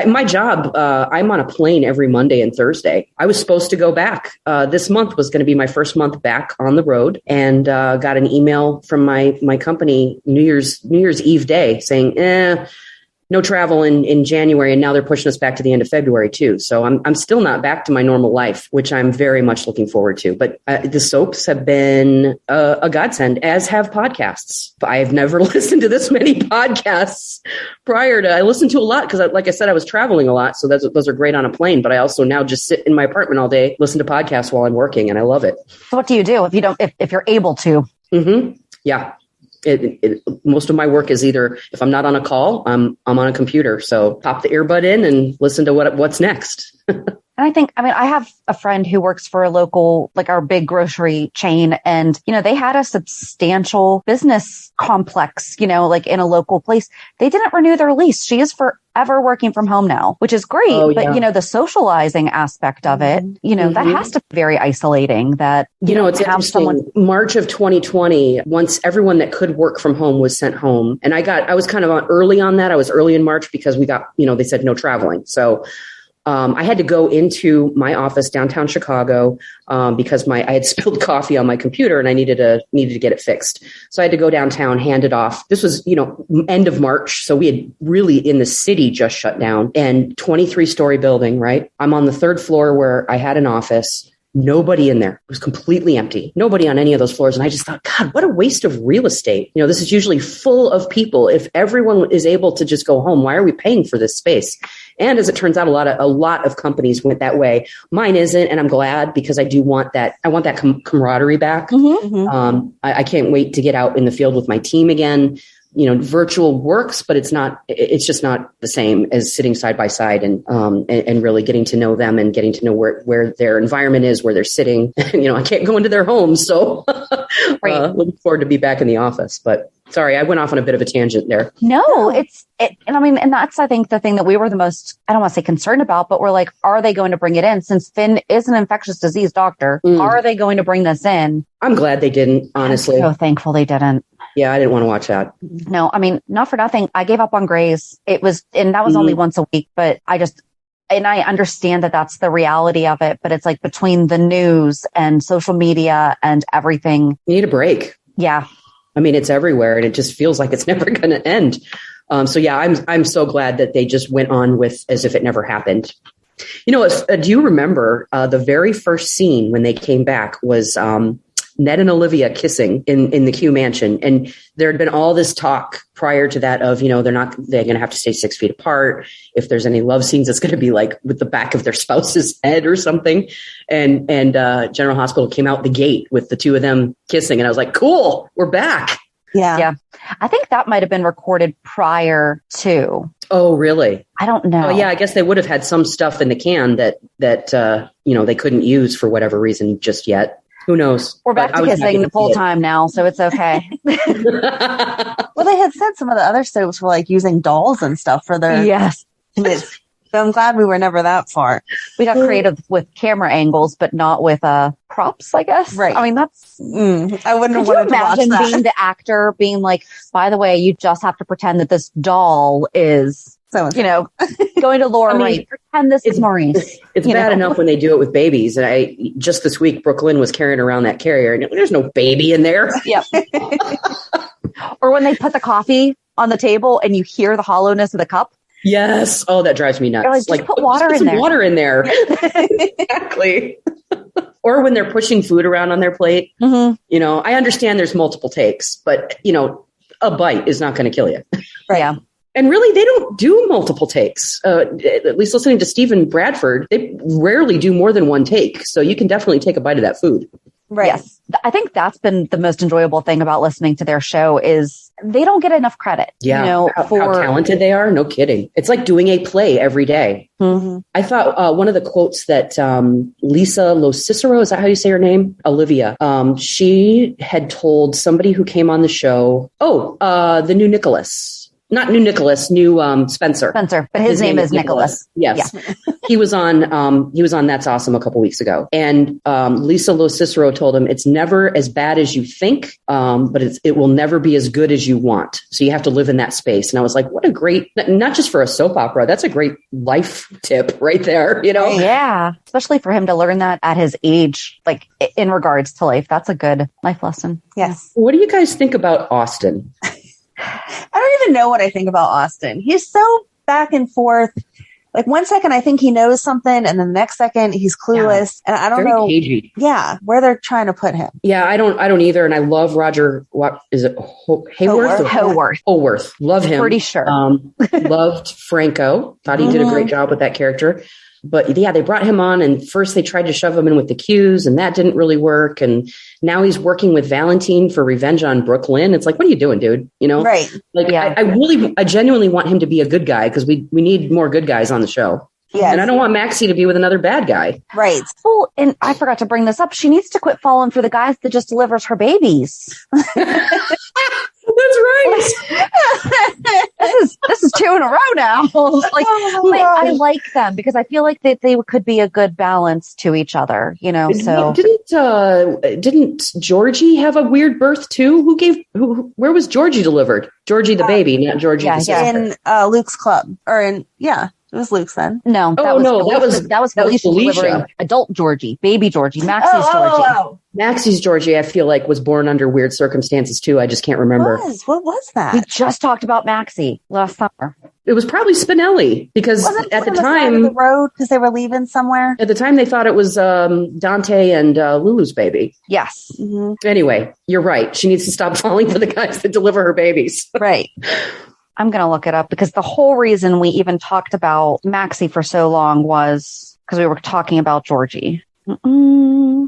My job, I'm on a plane every Monday and Thursday. I was supposed to go back. This month was going to be my first month back on the road, and got an email from my company New Year's Eve day saying, no travel in January, and now they're pushing us back to the end of February too. So I'm still not back to my normal life, which I'm very much looking forward to. But the soaps have been a godsend, as have podcasts. I have never listened to this many podcasts prior to. I listened to a lot because, like I said, I was traveling a lot, so those are great on a plane. But I also now just sit in my apartment all day, listen to podcasts while I'm working, and I love it. So what do you do if you're able to? Mm-hmm. Yeah. Most of my work is either, if I'm not on a call, I'm on a computer. So pop the earbud in and listen to what's next. And I have a friend who works for a local, like our big grocery chain. And, they had a substantial business complex, like in a local place. They didn't renew their lease. She is forever working from home now, which is great. Oh, but, yeah. The socializing aspect of it, that has to be very isolating that, it's interesting. March of 2020, once everyone that could work from home was sent home. And I was kind of early on that. I was early in March because we got, they said no traveling. So I had to go into my office downtown Chicago because I had spilled coffee on my computer and I needed to get it fixed. So I had to go downtown, hand it off. This was, end of March. So we had really in the city just shut down, and 23-story building, right? I'm on the third floor where I had an office. Nobody in there. It was completely empty. Nobody on any of those floors. And I just thought, God, what a waste of real estate. This is usually full of people. If everyone is able to just go home, why are we paying for this space? And as it turns out, a lot of companies went that way. Mine isn't, and I'm glad because I do want that. I want that camaraderie back. Mm-hmm. I can't wait to get out in the field with my team again. virtual works, but it's just not the same as sitting side by side and really getting to know them and getting to know where their environment is, where they're sitting. I can't go into their homes. So looking forward to be back in the office, but sorry, I went off on a bit of a tangent there. No, and that's, I think, the thing that we were the most, I don't want to say concerned about, but we're like, are they going to bring it in? Since Finn is an infectious disease doctor, are they going to bring this in? I'm glad they didn't, honestly. I'm so thankful they didn't. Yeah, I didn't want to watch that. No, I mean, not for nothing. I gave up on Grey's. That was only once a week, but I understand that that's the reality of it, but it's like between the news and social media and everything. You need a break. Yeah. I mean, it's everywhere and it just feels like it's never going to end. So yeah, I'm so glad that they just went on with as if it never happened. Do you remember the very first scene when they came back was Ned and Olivia kissing in the Q mansion, and there had been all this talk prior to that of they're going to have to stay 6 feet apart. If there's any love scenes, it's going to be like with the back of their spouse's head or something. And General Hospital came out the gate with the two of them kissing, and I was like, cool, we're back. Yeah. I think that might have been recorded prior to. Oh, really? I don't know. Oh, yeah. I guess they would have had some stuff in the can that they couldn't use for whatever reason just yet. Who knows? We're back to kissing full time now, so it's okay. Well, they had said some of the other soaps were like using dolls and stuff for their yes. So I'm glad we were never that far. We got creative with camera angles, but not with props, I guess. Right. I mean, that's. I wouldn't have wanted to watch that. Imagine being the actor being like, by the way, you just have to pretend that this doll is. So, going to Laura Wright, pretend this is Maurice. It's bad enough when they do it with babies. And just this week, Brooklyn was carrying around that carrier and there's no baby in there. Yep. Or when they put the coffee on the table and you hear the hollowness of the cup. Yes. Oh, that drives me nuts. Like put water in there. Water in there. Exactly. Or when they're pushing food around on their plate. Mm-hmm. I understand there's multiple takes, but a bite is not going to kill you. Right. Yeah. And really, they don't do multiple takes. At least listening to Stephen Bradford, they rarely do more than one take. So you can definitely take a bite of that food. Right. Yes. I think that's been the most enjoyable thing about listening to their show is they don't get enough credit. Yeah. How talented they are. No kidding. It's like doing a play every day. Mm-hmm. I thought one of the quotes that Lisa Locicero, is that how you say her name? Olivia. She had told somebody who came on the show, the new Nicholas. Not new Nicholas, new Spencer. Spencer, but his name is Nicholas. Yes. Yeah. He was on That's Awesome a couple weeks ago. And Lisa Locicero told him it's never as bad as you think, but it will never be as good as you want. So you have to live in that space. And I was like, what a great, not just for a soap opera, that's a great life tip right there, Yeah. Especially for him to learn that at his age, like in regards to life. That's a good life lesson. Yes. What do you guys think about Austin? I don't even know what I think about Austin. He's so back and forth. Like 1 second, I think he knows something, and then the next second he's clueless. Yeah. And I don't know. Cagey. Yeah, where they're trying to put him. Yeah, I don't either. And I love Roger. What is it? Hayworth? Howarth. Love him. Pretty sure. Loved Franco. Thought he did a great job with that character. But yeah, they brought him on, and first they tried to shove him in with the Qs, and that didn't really work. And now he's working with Valentine for Revenge on Brooklyn. It's like, what are you doing, dude? Right? Like, yeah. I genuinely want him to be a good guy because we need more good guys on the show. Yeah, and I don't want Maxie to be with another bad guy. Right. Well, and I forgot to bring this up. She needs to quit falling for the guys that just delivers her babies. That's right. This is 2 in a row now. I like them because I feel like they could be a good balance to each other, So didn't Georgie have a weird birth too? Where was Georgie delivered? Georgie the baby, not Georgie the sister. In Luke's club it was Luke's then. No, that was Felicia delivering adult Georgie, baby Georgie, Maxie's Georgie. Maxie's Georgie, I feel like was born under weird circumstances too. I just can't remember. What was that? We just talked about Maxie last summer. It was probably Spinelli because at the time of the road because they were leaving somewhere. At the time, they thought it was Dante and Lulu's baby. Yes. Mm-hmm. Anyway, you're right. She needs to stop falling for the guys that deliver her babies. Right. I'm going to look it up because the whole reason we even talked about Maxie for so long was because we were talking about Georgie.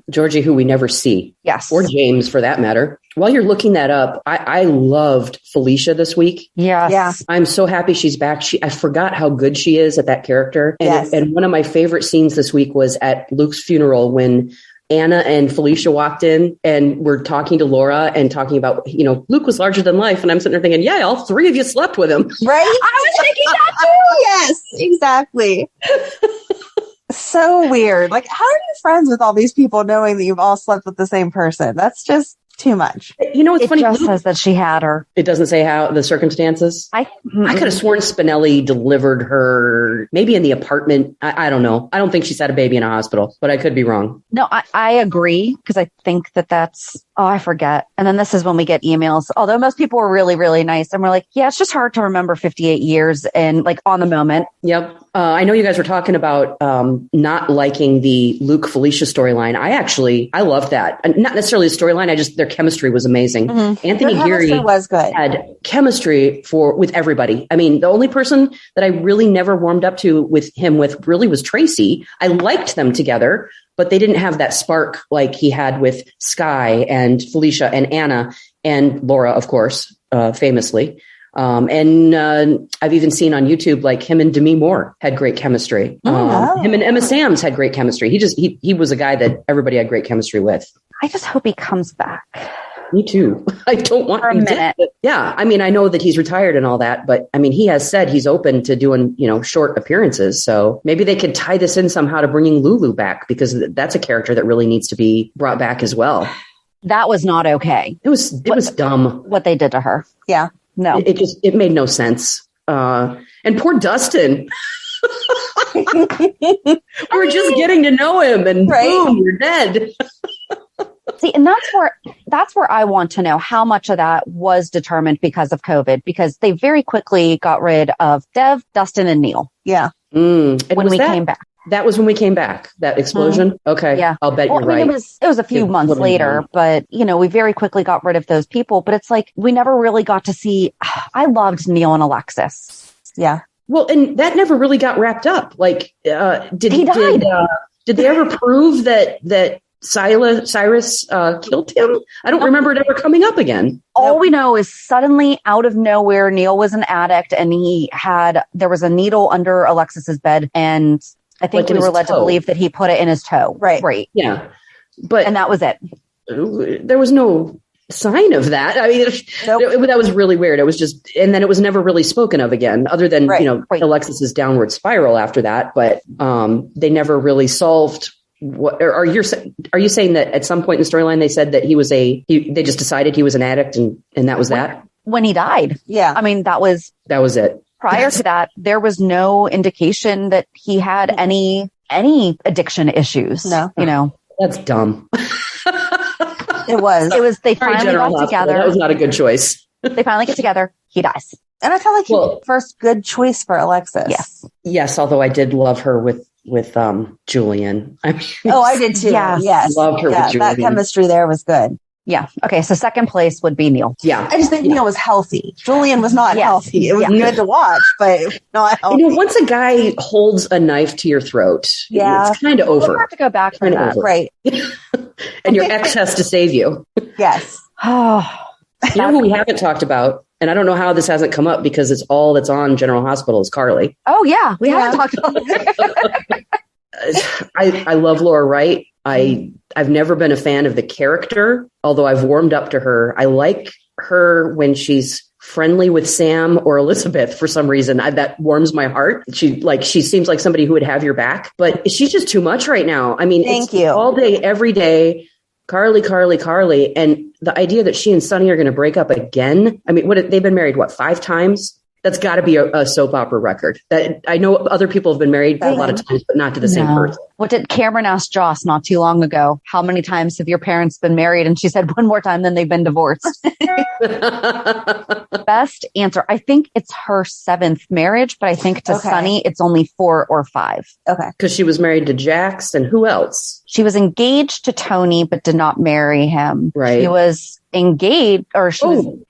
Georgie, who we never see. Yes. Or James, for that matter. While you're looking that up, I loved Felicia this week. Yes. Yeah. I'm so happy she's back. I forgot how good she is at that character. And, Yes. and one of my favorite scenes this week was at Luke's funeral when Anna and Felicia walked in and were talking to Laura and talking about, Luke was larger than life. And I'm sitting there thinking, yeah, all three of you slept with him. Right? I was thinking that too. Yes, exactly. So weird. Like, how are you friends with all these people knowing that you've all slept with the same person? That's just too much. It's funny. It just says that she had her. It doesn't say how the circumstances. I could have sworn Spinelli delivered her maybe in the apartment. I don't know. I don't think she's had a baby in a hospital, but I could be wrong. No, I agree because I think that's, I forget. And then this is when we get emails, although most people were really, really nice. And we're like, yeah, it's just hard to remember 58 years and like on the moment. Yep. I know you guys were talking about not liking the Luke Felicia storyline. I loved that. Not necessarily the storyline. Their chemistry was amazing. Mm-hmm. Anthony Geary was good. had chemistry with everybody. I mean, the only person that I really never warmed up to with really was Tracy. I liked them together, but they didn't have that spark like he had with Skye and Felicia and Anna and Laura, of course, famously. And I've even seen on YouTube, like him and Demi Moore had great chemistry. Him and Emma Samms had great chemistry. He was a guy that everybody had great chemistry with. I just hope he comes back. Me too. I don't want for a minute. Yeah. I mean, I know that he's retired and all that, but I mean, he has said he's open to doing, short appearances. So maybe they could tie this in somehow to bringing Lulu back because that's a character that really needs to be brought back as well. That was not okay. It was dumb what they did to her. Yeah. No, it made no sense. And poor Dustin. We're just getting to know him and boom, you're dead. See, and that's where I want to know how much of that was determined because of COVID, because they very quickly got rid of Dev, Dustin, and Neil. Yeah. When we came back. That was when we came back, that explosion. Okay. Yeah. I'll bet you're right. It was a few months later, but we very quickly got rid of those people, but it's like, we never really got to see, I loved Neil and Alexis. Yeah. Well, and that never really got wrapped up. Like, did he died? Did they ever prove that Cyrus killed him? I don't remember it ever coming up again. All we know is suddenly out of nowhere, Neil was an addict and there was a needle under Alexis's bed. And I think we were led to believe that he put it in his toe. Right. Yeah. And that was it. There was no sign of that. I mean, that was really weird. It was just, and then it was never really spoken of again, other than, Alexis's downward spiral after that. But they never really solved what, are you saying that at some point in the storyline, they said that they just decided he was an addict and that was that? When he died. Yeah. I mean, that was it. Prior to that, there was no indication that he had any addiction issues. No. That's dumb. It was. They finally got together. That was not a good choice. They finally get together. He dies. And I felt like he was the first good choice for Alexis. Yes. Yes. Although I did love her with Julian. I mean, I did too. Yes. Loved her with Julian. That chemistry there was good. Yeah. Okay. So second place would be Neil. Yeah. I just think Neil was healthy. Julian was not healthy. It was good to watch, but not healthy. Once a guy holds a knife to your throat, it's kind of over. We'll have to go back for that. Right. And your ex has to save you. Yes. You know who we haven't talked about? And I don't know how this hasn't come up because it's all that's on General Hospital is Carly. Oh, yeah. We haven't talked about it. I love Laura Wright. I've never been a fan of the character, although I've warmed up to her. I like her when she's friendly with Sam or Elizabeth for some reason. That warms my heart. She seems like somebody who would have your back, but she's just too much right now. I mean, Thank you. All day, every day. Carly. And the idea that she and Sonny are going to break up again. I mean, they've been married, 5 times? That's got to be a soap opera record. That I know other people have been married a lot of times, but not to the same person. What did Cameron ask Joss not too long ago? How many times have your parents been married? And she said 1 more time, then they've been divorced. Best answer. I think it's her 7th marriage, but I think to Sonny, it's only 4 or 5. Okay. Because she was married to Jax and who else? She was engaged to Tony, but did not marry him. Right. She was engaged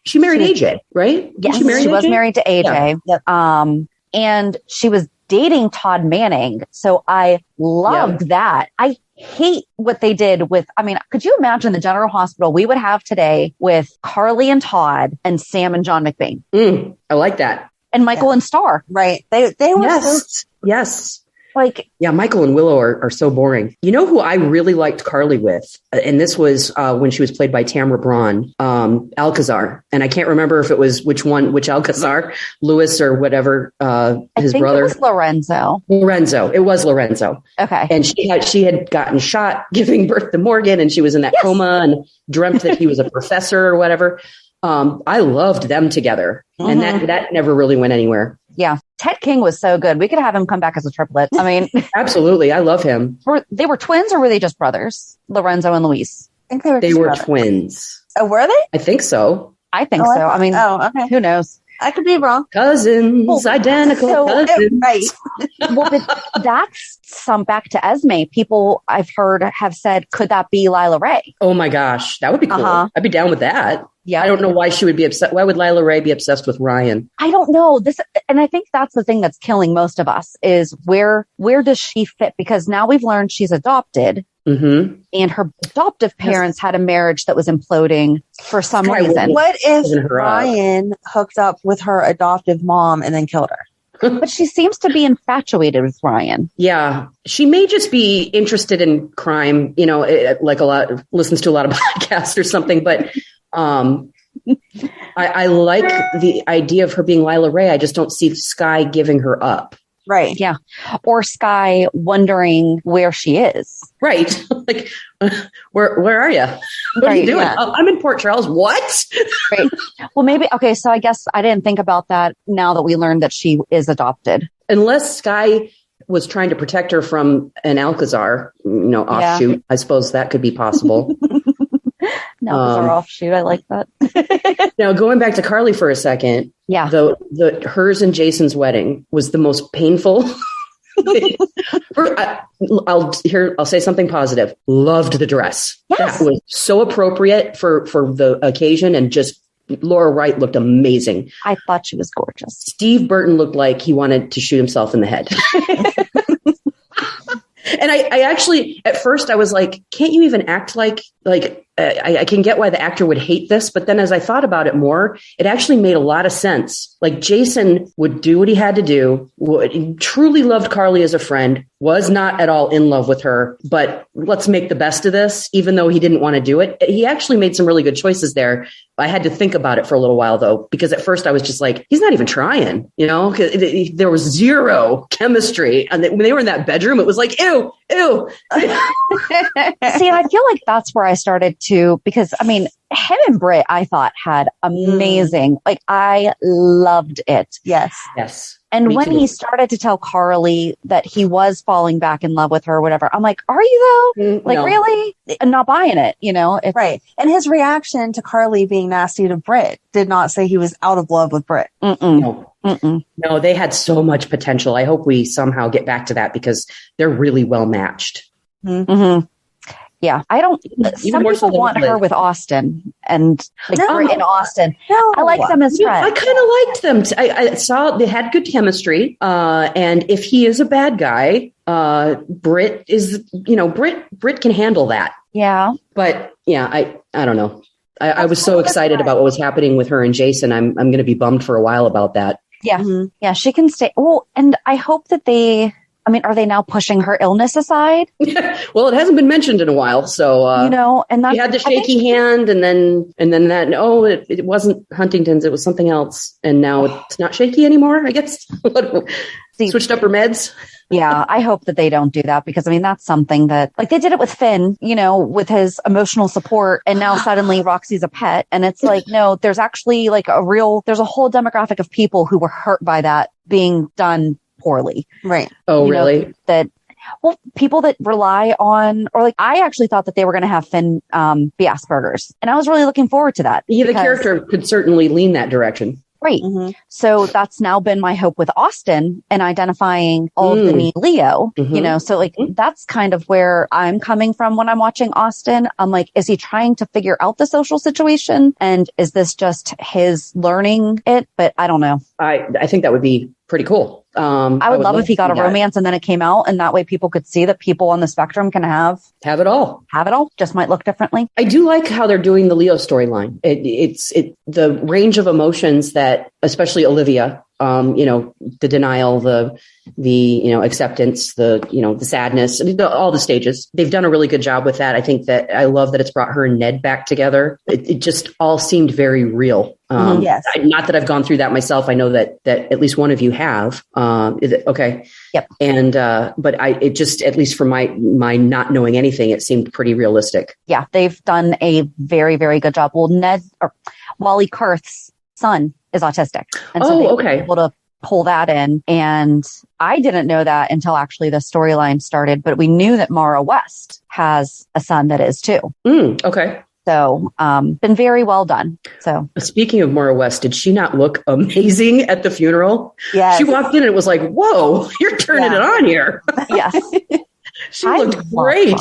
she married AJ, right? Yes, she was married to AJ. Yeah. Yep. And she was dating Todd Manning. So I loved that. I hate what they did with, I mean, could you imagine the General Hospital we would have today with Carly and Todd and Sam and John McBain? I like that. And Michael and Star. Right. They were Yes. Like, yeah, Michael and Willow are so boring. You know who I really liked Carly with? And this was when she was played by Tamara Braun, Alcazar. And I can't remember if it was which Alcazar, Louis or whatever, his brother. It was Lorenzo. It was Lorenzo. Okay. And she had gotten shot giving birth to Morgan, and she was in that coma and dreamt that he was a professor or whatever. I loved them together. And that never really went anywhere. Yeah. Ted King was so good. We could have him come back as a triplet. I mean, absolutely. I love him. They were twins, or were they just brothers? Lorenzo and Luis. I think they were twins. Oh, were they? I think so. I think so. I mean, okay. Who knows? I could be wrong. Cousins, identical cousins. Right. Well, but that's some back to Esme. People I've heard have said, could that be Lila Ray? Oh my gosh, that would be cool. I'd be down with that. Yeah. I don't know why she would be upset. Why would Lila Ray be obsessed with Ryan? I don't know and I think that's the thing that's killing most of us is where does she fit? Because now we've learned she's adopted. Mm-hmm. And her adoptive parents had a marriage that was imploding for some reason. What if Ryan hooked up with her adoptive mom and then killed her? But she seems to be infatuated with Ryan. Yeah. She may just be interested in crime, listens to a lot of podcasts or something. But I like the idea of her being Lila Ray. I just don't see Sky giving her up. Right. Yeah. Or Sky wondering where she is. Right. Like, where are you? What are you doing? Yeah. Oh, I'm in Port Charles. What? Right. Well, maybe. Okay. So I guess I didn't think about that now that we learned that she is adopted. Unless Sky was trying to protect her from an Alcazar, offshoot. Yeah. I suppose that could be possible. No, Alcazar offshoot. I like that. Now, going back to Carly for a second. Yeah. The hers and Jason's wedding was the most painful. I'll say something positive. Loved the dress. Yes. That was so appropriate for the occasion, and just Laura Wright looked amazing. I thought she was gorgeous. Steve Burton looked like he wanted to shoot himself in the head. And I actually, at first I was like, can't you even act like I can get why the actor would hate this. But then as I thought about it more, it actually made a lot of sense. Like, Jason would do what he had to do, he truly loved Carly as a friend, was not at all in love with her, but let's make the best of this, even though he didn't want to do it. He actually made some really good choices there. I had to think about it for a little while, though, because at first I was just like, he's not even trying, there was zero chemistry. And when they were in that bedroom, it was like, ew. See, I feel like that's where I started to, because I mean, him and Britt, I thought had amazing, like I loved it. Yes. And when he started to tell Carly that he was falling back in love with her or whatever, I'm like, are you though? Like, no. Really? I'm not buying it, Right. And his reaction to Carly being nasty to Britt did not say he was out of love with Britt. No, they had so much potential. I hope we somehow get back to that, because they're really well matched. Mm-hmm. Yeah, I don't. Some people want her with Austin and Britt and Austin. No. I like them as friends. I kind of liked them. I saw they had good chemistry. And if he is a bad guy, Britt is, Britt can handle that. Yeah. But yeah, I don't know. I was so excited about what was happening with her and Jason. I'm going to be bummed for a while about that. Yeah. Mm-hmm. Yeah. She can stay. Well, and I hope that are they now pushing her illness aside? Well, it hasn't been mentioned in a while. So, and she had the shaky hand and then that, it wasn't Huntington's. It was something else. And now it's not shaky anymore, I guess. Switched up her meds. Yeah. I hope that they don't do that, because that's something that, like, they did it with Finn, with his emotional support. And now suddenly Roxy's a pet. And it's like, no, there's actually there's a whole demographic of people who were hurt by that being done poorly. Right. Oh, really? People that rely on, or I actually thought that they were going to have Finn be Asperger's, and I was really looking forward to that. Yeah, the character could certainly lean that direction. Right. Mm-hmm. So that's now been my hope with Austin and identifying all of the new Leo, so that's kind of where I'm coming from when I'm watching Austin. I'm like, is he trying to figure out the social situation? And is this just his learning it? But I don't know. I think that would be pretty cool. I would love if he got a romance and then it came out, and that way people could see that people on the spectrum can have it all. Have it all. Just might look differently. I do like how they're doing the Leo storyline. It's the range of emotions that, especially Olivia, the denial, the acceptance, the sadness, all the stages. They've done a really good job with that. I think that I love that it's brought her and Ned back together. It just all seemed very real. Yes. Not that I've gone through that myself. I know that at least one of you have. Okay. Yep. And, but it just, at least for my not knowing anything, it seemed pretty realistic. Yeah. They've done a very, very good job. Well, Wally Kurth's son is autistic. And so they were able to pull that in. And I didn't know that until actually the storyline started, but we knew that Mara West has a son that is too. Okay. So, been very well done. So speaking of Mara West, did she not look amazing at the funeral? Yes. She walked in and it was like, whoa, you're turning it on here. Yes. She looked great.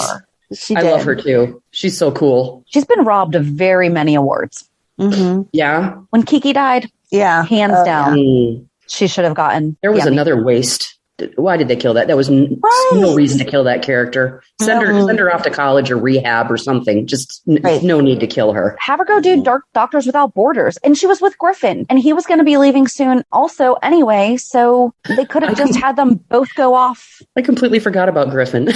I love her too. She's so cool. She's been robbed of very many awards. Mm-hmm. Yeah. When Kiki died, hands down, she should have gotten. There was another waste. Why did they kill that? That was no reason to kill that character. Send her off to college or rehab or something. Just no need to kill her. Have her go do Doctors Without Borders. And she was with Griffin, and he was going to be leaving soon also anyway. So they could have just had them both go off. I completely forgot about Griffin.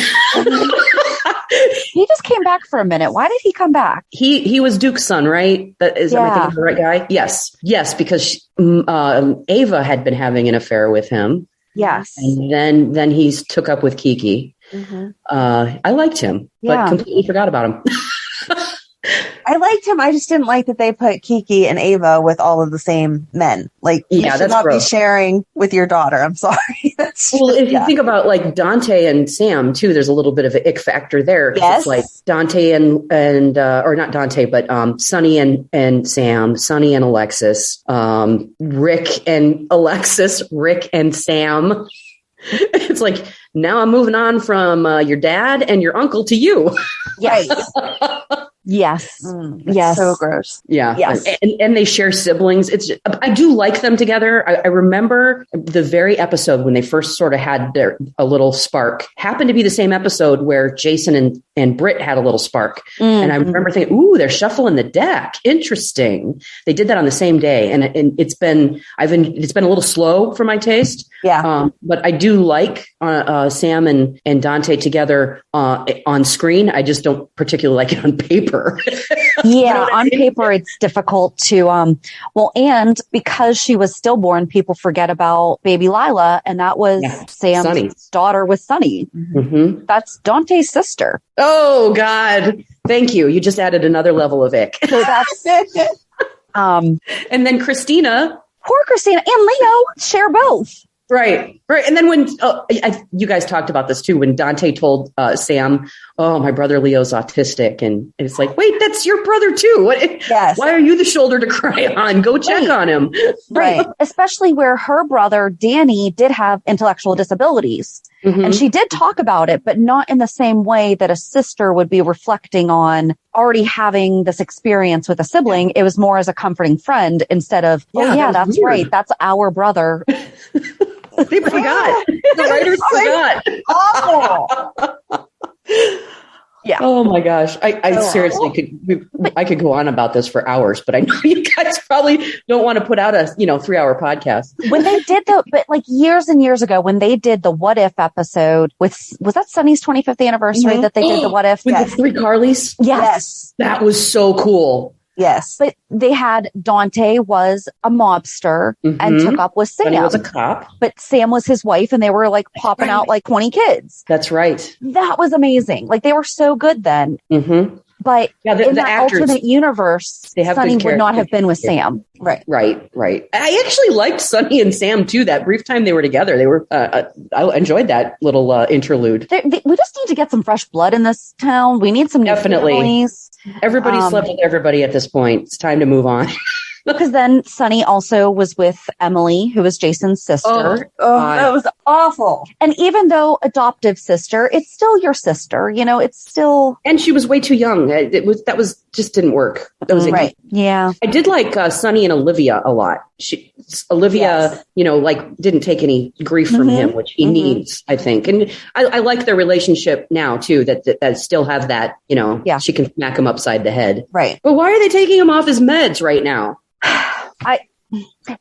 He just came back for a minute. Why did he come back? He was Duke's son, right? Am I thinking of the right guy? Yes, because Ava had been having an affair with him. Yes, and then he took up with Kiki. Mm-hmm. I liked him, but completely forgot about him. I liked him. I just didn't like that they put Kiki and Ava with all of the same men. Like, you should not be sharing with your daughter. I'm sorry. If you think about like Dante and Sam too, there's a little bit of an ick factor there. Yes. It's like Dante and or not Dante, but Sonny and Sam, Sonny and Alexis, Rick and Alexis, Rick and Sam. It's like, now I'm moving on from your dad and your uncle to you. Yes. Yes. Yes. So gross. Yeah. Yes. And they share siblings. I do like them together. I remember the very episode when they first sort of had a little spark. Happened to be the same episode where Jason and Britt had a little spark. And I remember thinking, ooh, they're shuffling the deck. Interesting. They did that on the same day. And it's been a little slow for my taste. Yeah. But I do like Sam and Dante together on screen. I just don't particularly like it on paper. Yeah, on paper it's difficult to and because she was stillborn, people forget about baby Lila, and that was Sam's daughter with Sonny. Mm-hmm. That's Dante's sister. Oh God, thank you. You just added another level of ick. So that's and then Christina, poor Christina, and Leo share both. Right. And then when you guys talked about this too, when Dante told Sam, "Oh, my brother Leo's autistic," and it's like, wait, that's your brother too. Yes. Why are you the shoulder to cry on? Go check on him. Right. Especially where her brother Danny did have intellectual disabilities, and she did talk about it, but not in the same way that a sister would be reflecting on already having this experience with a sibling. It was more as a comforting friend instead of, that's weird. Right, that's our brother. They forgot. The writers forgot. Awful. Yeah. Oh my gosh. I seriously I could go on about this for hours, but I know you guys probably don't want to put out a 3-hour podcast. When they did but like years and years ago, when they did the What If episode was that Sunny's 25th anniversary that they did the What If? With the 3 Carlys? Yes. That was so cool. Yes. But they had Dante was a mobster and took up with Sam. He was a cop. But Sam was his wife, and they were like popping out like 20 kids. That's right. That was amazing. Like they were so good then. Mm-hmm. But in that actors, alternate univerce, Sonny would not have been with Sam. Right. I actually liked Sonny and Sam too. That brief time they were together, they were. I enjoyed that little interlude. We just need to get some fresh blood in this town. We need some new families. Everybody slept with everybody at this point. It's time to move on. Because then Sonny also was with Emily, who was Jason's sister. Oh, that was awful. And even though adoptive sister, it's still your sister. It's still. And she was way too young. That was just didn't work. That was right. Yeah. I did like Sunny and Olivia a lot. Olivia, like didn't take any grief from him, which he needs, I think. And I like their relationship now too, that still have that, she can smack him upside the head. Right. But why are they taking him off his meds right now?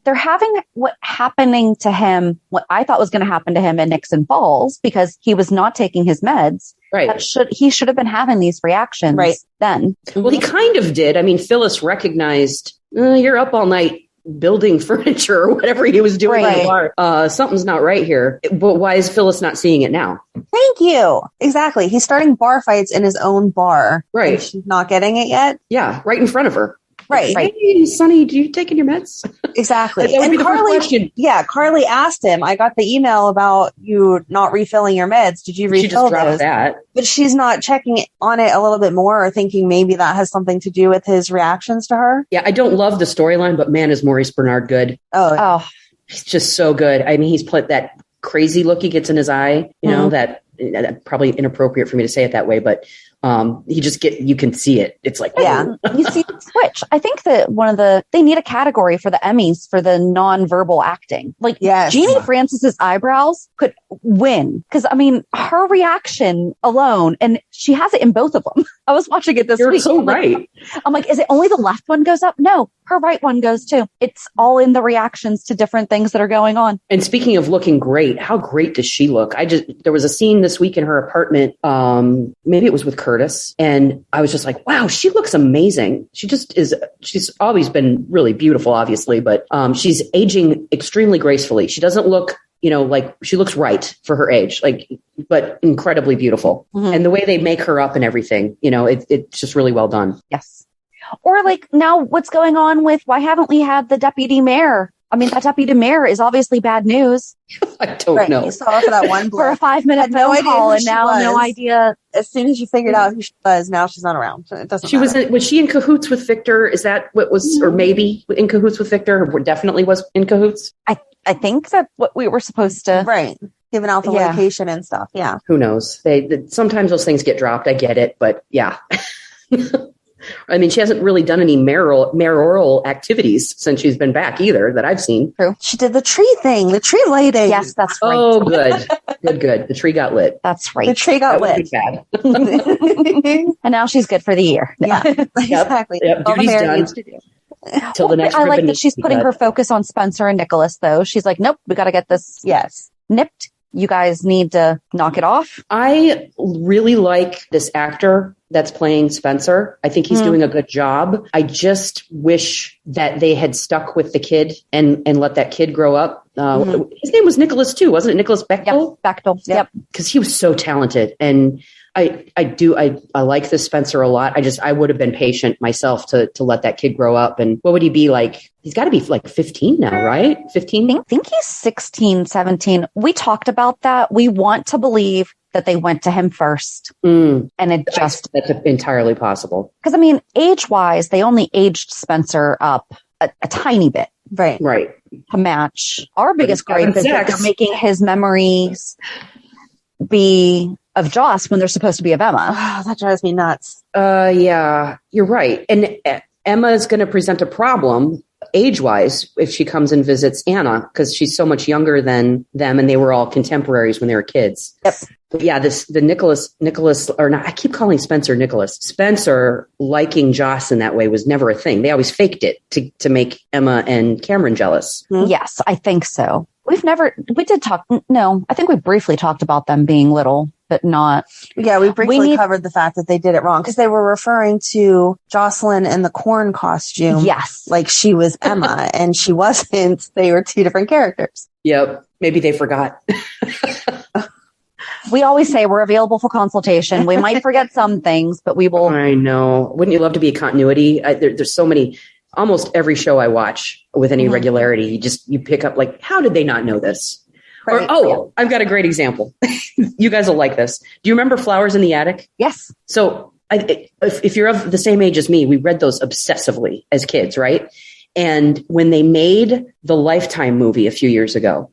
They're having what happening to him, what I thought was going to happen to him in Nixon Falls, because he was not taking his meds. Right. He should have been having these reactions then. Well, he kind of did. I mean, Phyllis recognized, you're up all night building furniture or whatever he was doing in the bar. Something's not right here. But why is Phyllis not seeing it now? Thank you. Exactly. He's starting bar fights in his own bar. Right. And she's not getting it yet. Yeah. Right in front of her. Right. Hey, Sonny, do you taking your meds? Exactly. That would be the first question. Yeah, Carly asked him, I got the email about you not refilling your meds. Did you refill She just dropped those? that. But she's not checking on it a little bit more or thinking maybe that has something to do with his reactions to her. Yeah, I don't love the storyline, but man, is Maurice Bernard good. Oh. He's just so good. I mean, he's put that crazy look he gets in his eye, that probably inappropriate for me to say it that way, but you can see it. It's like, you see the switch. I think that they need a category for the Emmys for the nonverbal acting. Like Jeannie Francis's eyebrows could win. Cause I mean, her reaction alone, and she has it in both of them. I was watching it this week. You're so right. I'm like, is it only the left one goes up? No, her right one goes too. It's all in the reactions to different things that are going on. And speaking of looking great, how great does she look? There was a scene this week in her apartment. Maybe it was with Curtis. And I was just like, wow, she looks amazing. She's always been really beautiful, obviously, but she's aging extremely gracefully. She doesn't look, like she looks right for her age, but incredibly beautiful. And the way they make her up and everything, it's just really well done. Yes. Or like now what's going on with, why haven't we had the deputy mayor? I mean, that deputy mayor is obviously bad news. I don't know. You saw for that one for a 5-minute phone call, and now no idea. As soon as you figured out who she was, now she's not around. It doesn't matter. Was she in cahoots with Victor? Is that what was, or maybe in cahoots with Victor? Or definitely was in cahoots? I think that's what we were supposed to. Right. Giving out the location and stuff. Yeah. Who knows? Sometimes those things get dropped. I get it. But yeah. I mean, she hasn't really done any mayoral activities since she's been back either that I've seen. True. She did the tree thing, the tree lighting. Yes, that's right. Oh, good. Good. The tree got lit. That's right. The tree got lit. Bad. And now she's good for the year. Yeah, exactly. Yep. All the mayor done. needs to do. Till the next I like that she's putting her focus on Spencer and Nicholas, though. She's like, nope, we got to get this nipped. You guys need to knock it off. I really like this actor that's playing Spencer. I think he's doing a good job. I just wish that they had stuck with the kid and let that kid grow up. His name was Nicholas too, wasn't it? Nicholas Bechtel? Yep, Bechtel. Yep. Because he was so talented. And I like this Spencer a lot. I would have been patient myself to let that kid grow up. And what would he be like? He's got to be like 15 now, right? 15? I think he's 16, 17. We talked about that. We want to believe that they went to him first. And that's entirely possible. Because I mean, age-wise, they only aged Spencer up a tiny bit. Right. To match. Our biggest gripe is that they're making his memories be of Joss when they're supposed to be of Emma. Oh, that drives me nuts. Yeah, you're right. And Emma is going to present a problem age-wise if she comes and visits Anna, because she's so much younger than them, and they were all contemporaries when they were kids. Yep. But yeah, the Nicholas, or not, I keep calling Spencer Nicholas. Spencer liking Joss in that way was never a thing. They always faked it to make Emma and Cameron jealous. Yes, I think so. I think we briefly talked about them being little, but not. Yeah, we briefly covered the fact that they did it wrong because they were referring to Jocelyn in the corn costume. Yes. Like she was Emma and she wasn't. They were two different characters. Yep. Maybe they forgot. We always say we're available for consultation. We might forget some things, but we will. I know. Wouldn't you love to be a continuity? There's so many. Almost every show I watch with any regularity, you pick up like, how did they not know this? Right. Or, I've got a great example. You guys will like this. Do you remember Flowers in the Attic? Yes. So if you're of the same age as me, we read those obsessively as kids, right? And when they made the Lifetime movie a few years ago,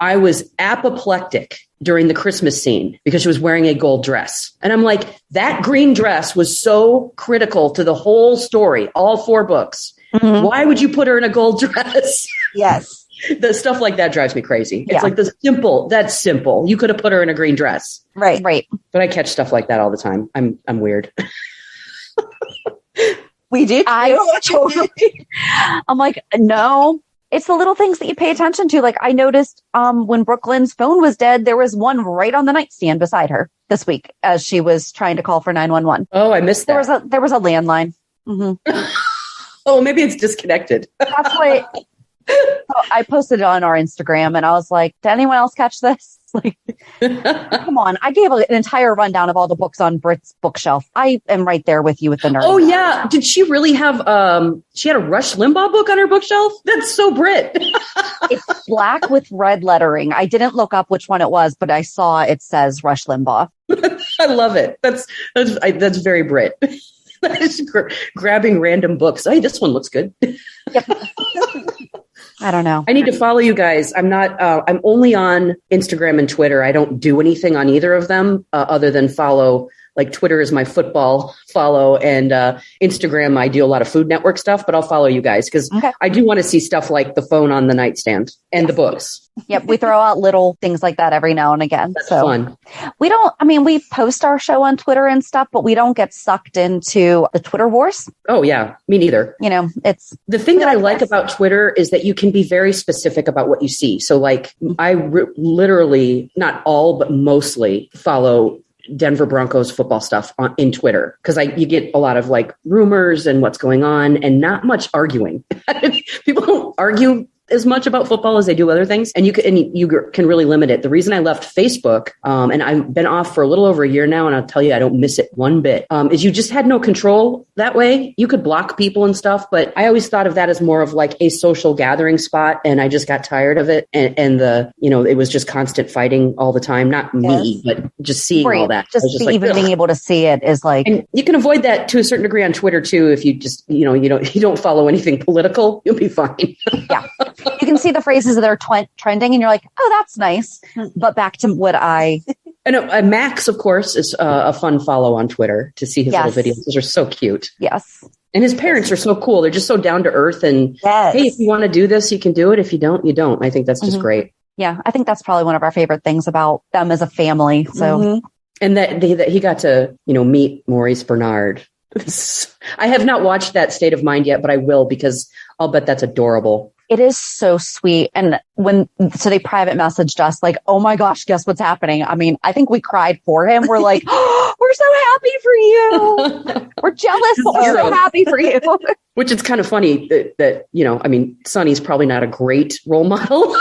I was apoplectic during the Christmas scene because she was wearing a gold dress. And I'm like, that green dress was so critical to the whole story, all 4 books. Mm-hmm. Why would you put her in a gold dress? Yes. The stuff like that drives me crazy. It's like that's simple. You could have put her in a green dress. Right. But I catch stuff like that all the time. I'm weird. We do. I totally. I'm like, no. It's the little things that you pay attention to. Like I noticed when Brooklyn's phone was dead, there was one right on the nightstand beside her this week as she was trying to call for 911. Oh, I missed that. There was a landline. Mm-hmm. Oh, maybe it's disconnected. That's what I posted it on our Instagram and I was like, did anyone else catch this? Like, come on. I gave an entire rundown of all the books on Brit's bookshelf. I am right there with you with the nerd. Oh, yeah. Did she really have, she had a Rush Limbaugh book on her bookshelf? That's so Brit. It's black with red lettering. I didn't look up which one it was, but I saw it says Rush Limbaugh. I love it. That's very Brit. Grabbing random books. Hey, this one looks good. Yep. I don't know. I need to follow you guys. I'm only on Instagram and Twitter. I don't do anything on either of them other than follow. Like Twitter is my football follow and Instagram, I do a lot of Food Network stuff, but I'll follow you guys because I do want to see stuff like the phone on the nightstand and the books. Yep. We throw out little things like that every now and again. That's fun. We post our show on Twitter and stuff, but we don't get sucked into the Twitter wars. Oh, yeah. Me neither. It's the thing that I like about Twitter is that you can be very specific about what you see. So like I literally, not all, but mostly follow Denver Broncos football stuff in Twitter because you get a lot of like rumors and what's going on and not much arguing. People don't argue as much about football as they do other things. And you can really limit it. The reason I left Facebook, and I've been off for a little over a year now, and I'll tell you, I don't miss it one bit, is you just had no control that way. You could block people and stuff, but I always thought of that as more of like a social gathering spot. And I just got tired of it. And it was just constant fighting all the time. Not me, but just seeing all that. Just being able to see it is like, and you can avoid that to a certain degree on Twitter too. If you just, you don't follow anything political, you'll be fine. Yeah. You can see the phrases that are trending and you're like, oh, that's nice. But back to what And Max, of course, is a fun follow on Twitter to see his little videos. Those are so cute. Yes. And his parents are so cool. They're just so down to earth. And hey, if you want to do this, you can do it. If you don't, you don't. I think that's just great. Yeah. I think that's probably one of our favorite things about them as a family. So, and that he got to, meet Maurice Bernard. I have not watched that State of Mind yet, but I will because I'll bet that's adorable. It is so sweet. And so they private messaged us like, oh my gosh, guess what's happening? I mean, I think we cried for him. We're like, oh, we're so happy for you. We're jealous, but we're so happy for you. Which is kind of funny that Sonny's probably not a great role model.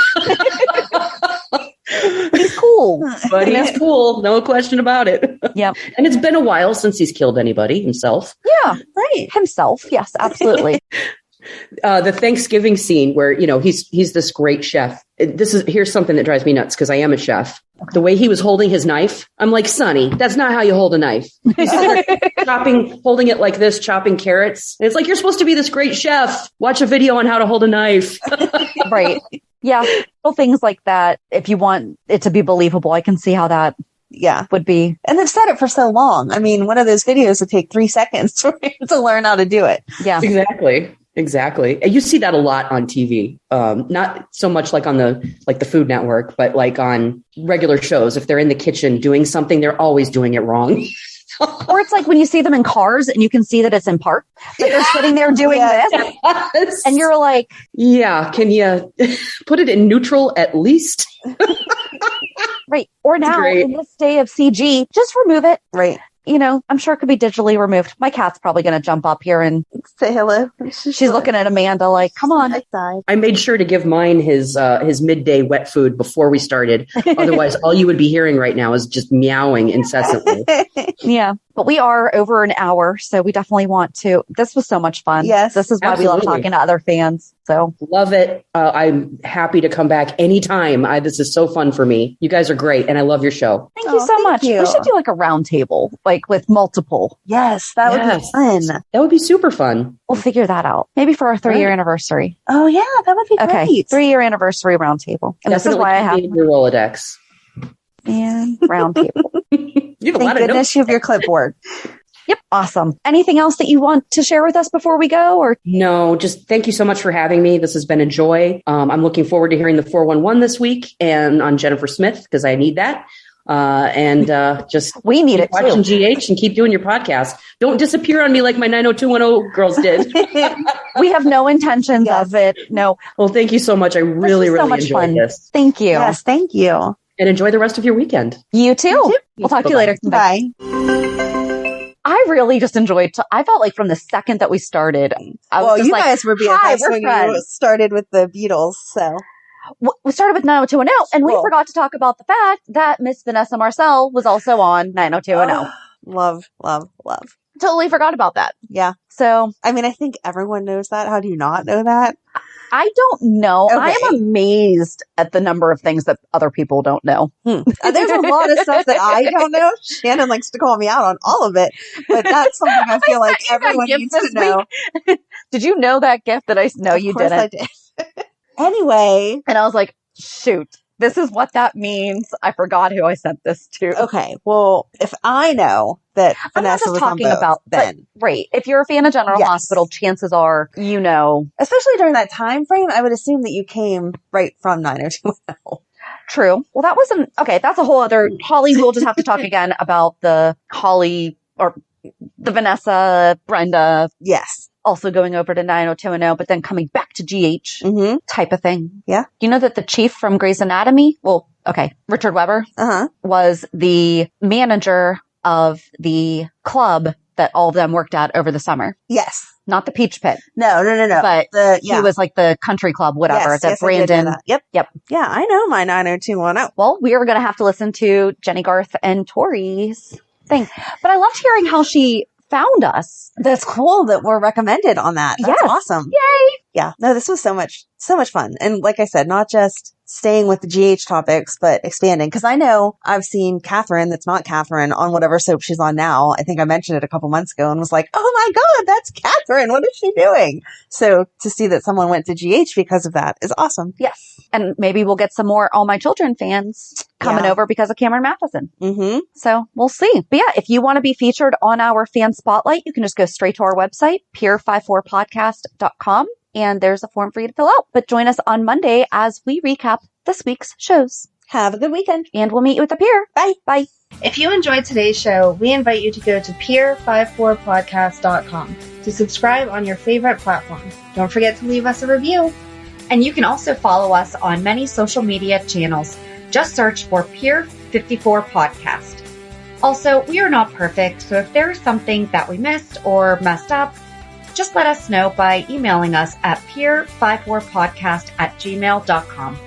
He's cool. But he's cool. No question about it. Yep. And it's been a while since he's killed anybody himself. Yeah, right. Himself. Yes, absolutely. The Thanksgiving scene where, he's this great chef. Here's something that drives me nuts because I am a chef. Okay. The way he was holding his knife, I'm like, Sonny, that's not how you hold a knife. He's holding it like this, chopping carrots. And it's like, you're supposed to be this great chef. Watch a video on how to hold a knife. Right. Yeah. Little things like that. If you want it to be believable, I can see how that would be. And they've said it for so long. I mean, one of those videos would take 3 seconds for you to learn how to do it. Yeah. Exactly. You see that a lot on TV. Not so much like on the Food Network, but like on regular shows. If they're in the kitchen doing something, they're always doing it wrong. Or it's like when you see them in cars and you can see that it's in park, but they're sitting there doing this. And you're like, yeah, can you put it in neutral at least? Right. Or now in this day of CG, just remove it. Right. I'm sure it could be digitally removed. My cat's probably going to jump up here and say hello. She's looking at Amanda like, come on. I made sure to give mine his midday wet food before we started. Otherwise, all you would be hearing right now is just meowing incessantly. Yeah. But we are over an hour, so we definitely want to. This was so much fun. Yes, this is why we love talking to other fans. So love it. I'm happy to come back anytime. This is so fun for me. You guys are great, and I love your show. Thank you so much. We should do like a round table, like with multiple. Yes, that would be fun. That would be super fun. We'll figure that out. Maybe for our 3-year anniversary. Oh yeah, that would be great. Okay, 3-year anniversary round table. And Definitely, this is why I have your Rolodex. And round table. You have a Thank lot of goodness notes. you have your clipboard. Yep. Awesome. Anything else that you want to share with us before we go? Or no, just thank you so much for having me. This has been a joy. I'm looking forward to hearing the 411 this week and on Jennifer Smith because I need that. Just we need it watching too. GH and keep doing your podcast. Don't disappear on me like my 90210 girls did. We have no intentions of it. No. Well, thank you so much. I really enjoyed this. Thank you. Yes, thank you. And enjoy the rest of your weekend. You too. We'll talk to you later. Bye. I really just enjoyed. I felt like from the second that we started, I was just you like, guys were BFFs when you started with the Beatles. So we started with 90210, and we forgot to talk about the fact that Miss Vanessa Marcel was also on 90210. Love, love, love. Totally forgot about that. Yeah. So, I mean, I think everyone knows that. How do you not know that? I don't know. Okay. I am amazed at the number of things that other people don't know. There's a lot of stuff that I don't know. Shannon likes to call me out on all of it, but that's something I feel like everyone needs to know. Did you know that gift that I know you didn't? Of course I did. Anyway. And I was like, shoot, this is what that means. I forgot who I sent this to. Okay. Well, if I know that Vanessa was talking on both, about then right. If you're a fan of General Hospital, chances are you know. Especially during that time frame, I would assume that you came right from 90210. True. Well, that wasn't okay. That's a whole other. Holly, we'll just have to talk again about the Holly or the Vanessa, Brenda. Yes. Also going over to 90210, but then coming back to GH type of thing. Yeah. You know that the chief from Grey's Anatomy, Richard Weber, was the manager of the club that all of them worked at over the summer. Yes. Not the Peach Pit. No. But he was like the country club, whatever, that Brandon. Yep. Yep. Yeah, I know my 90210. Well, we are going to have to listen to Jenny Garth and Tori's thing. But I loved hearing how she found us. That's cool that we're recommended on that. That's awesome. Yay. Yeah. No, this was so much fun. And like I said, not just staying with the GH topics, but expanding. Cause I know I've seen Catherine, that's not Catherine, on whatever soap she's on now. I think I mentioned it a couple months ago and was like, oh my God, that's Catherine. What is she doing? So to see that someone went to GH because of that is awesome. Yes. And maybe we'll get some more All My Children fans coming over because of Cameron Matheson. Mm-hmm. So we'll see. But yeah, if you want to be featured on our fan spotlight, you can just go straight to our website, pier54podcast.com. And there's a form for you to fill out. But join us on Monday as we recap this week's shows. Have a good weekend. And we'll meet you at the pier. Bye. Bye. If you enjoyed today's show, we invite you to go to pier54podcast.com to subscribe on your favorite platform. Don't forget to leave us a review. And you can also follow us on many social media channels. Just search for Pier 54 Podcast. Also, we are not perfect, so if there is something that we missed or messed up, just let us know by emailing us at pier54podcast@gmail.com.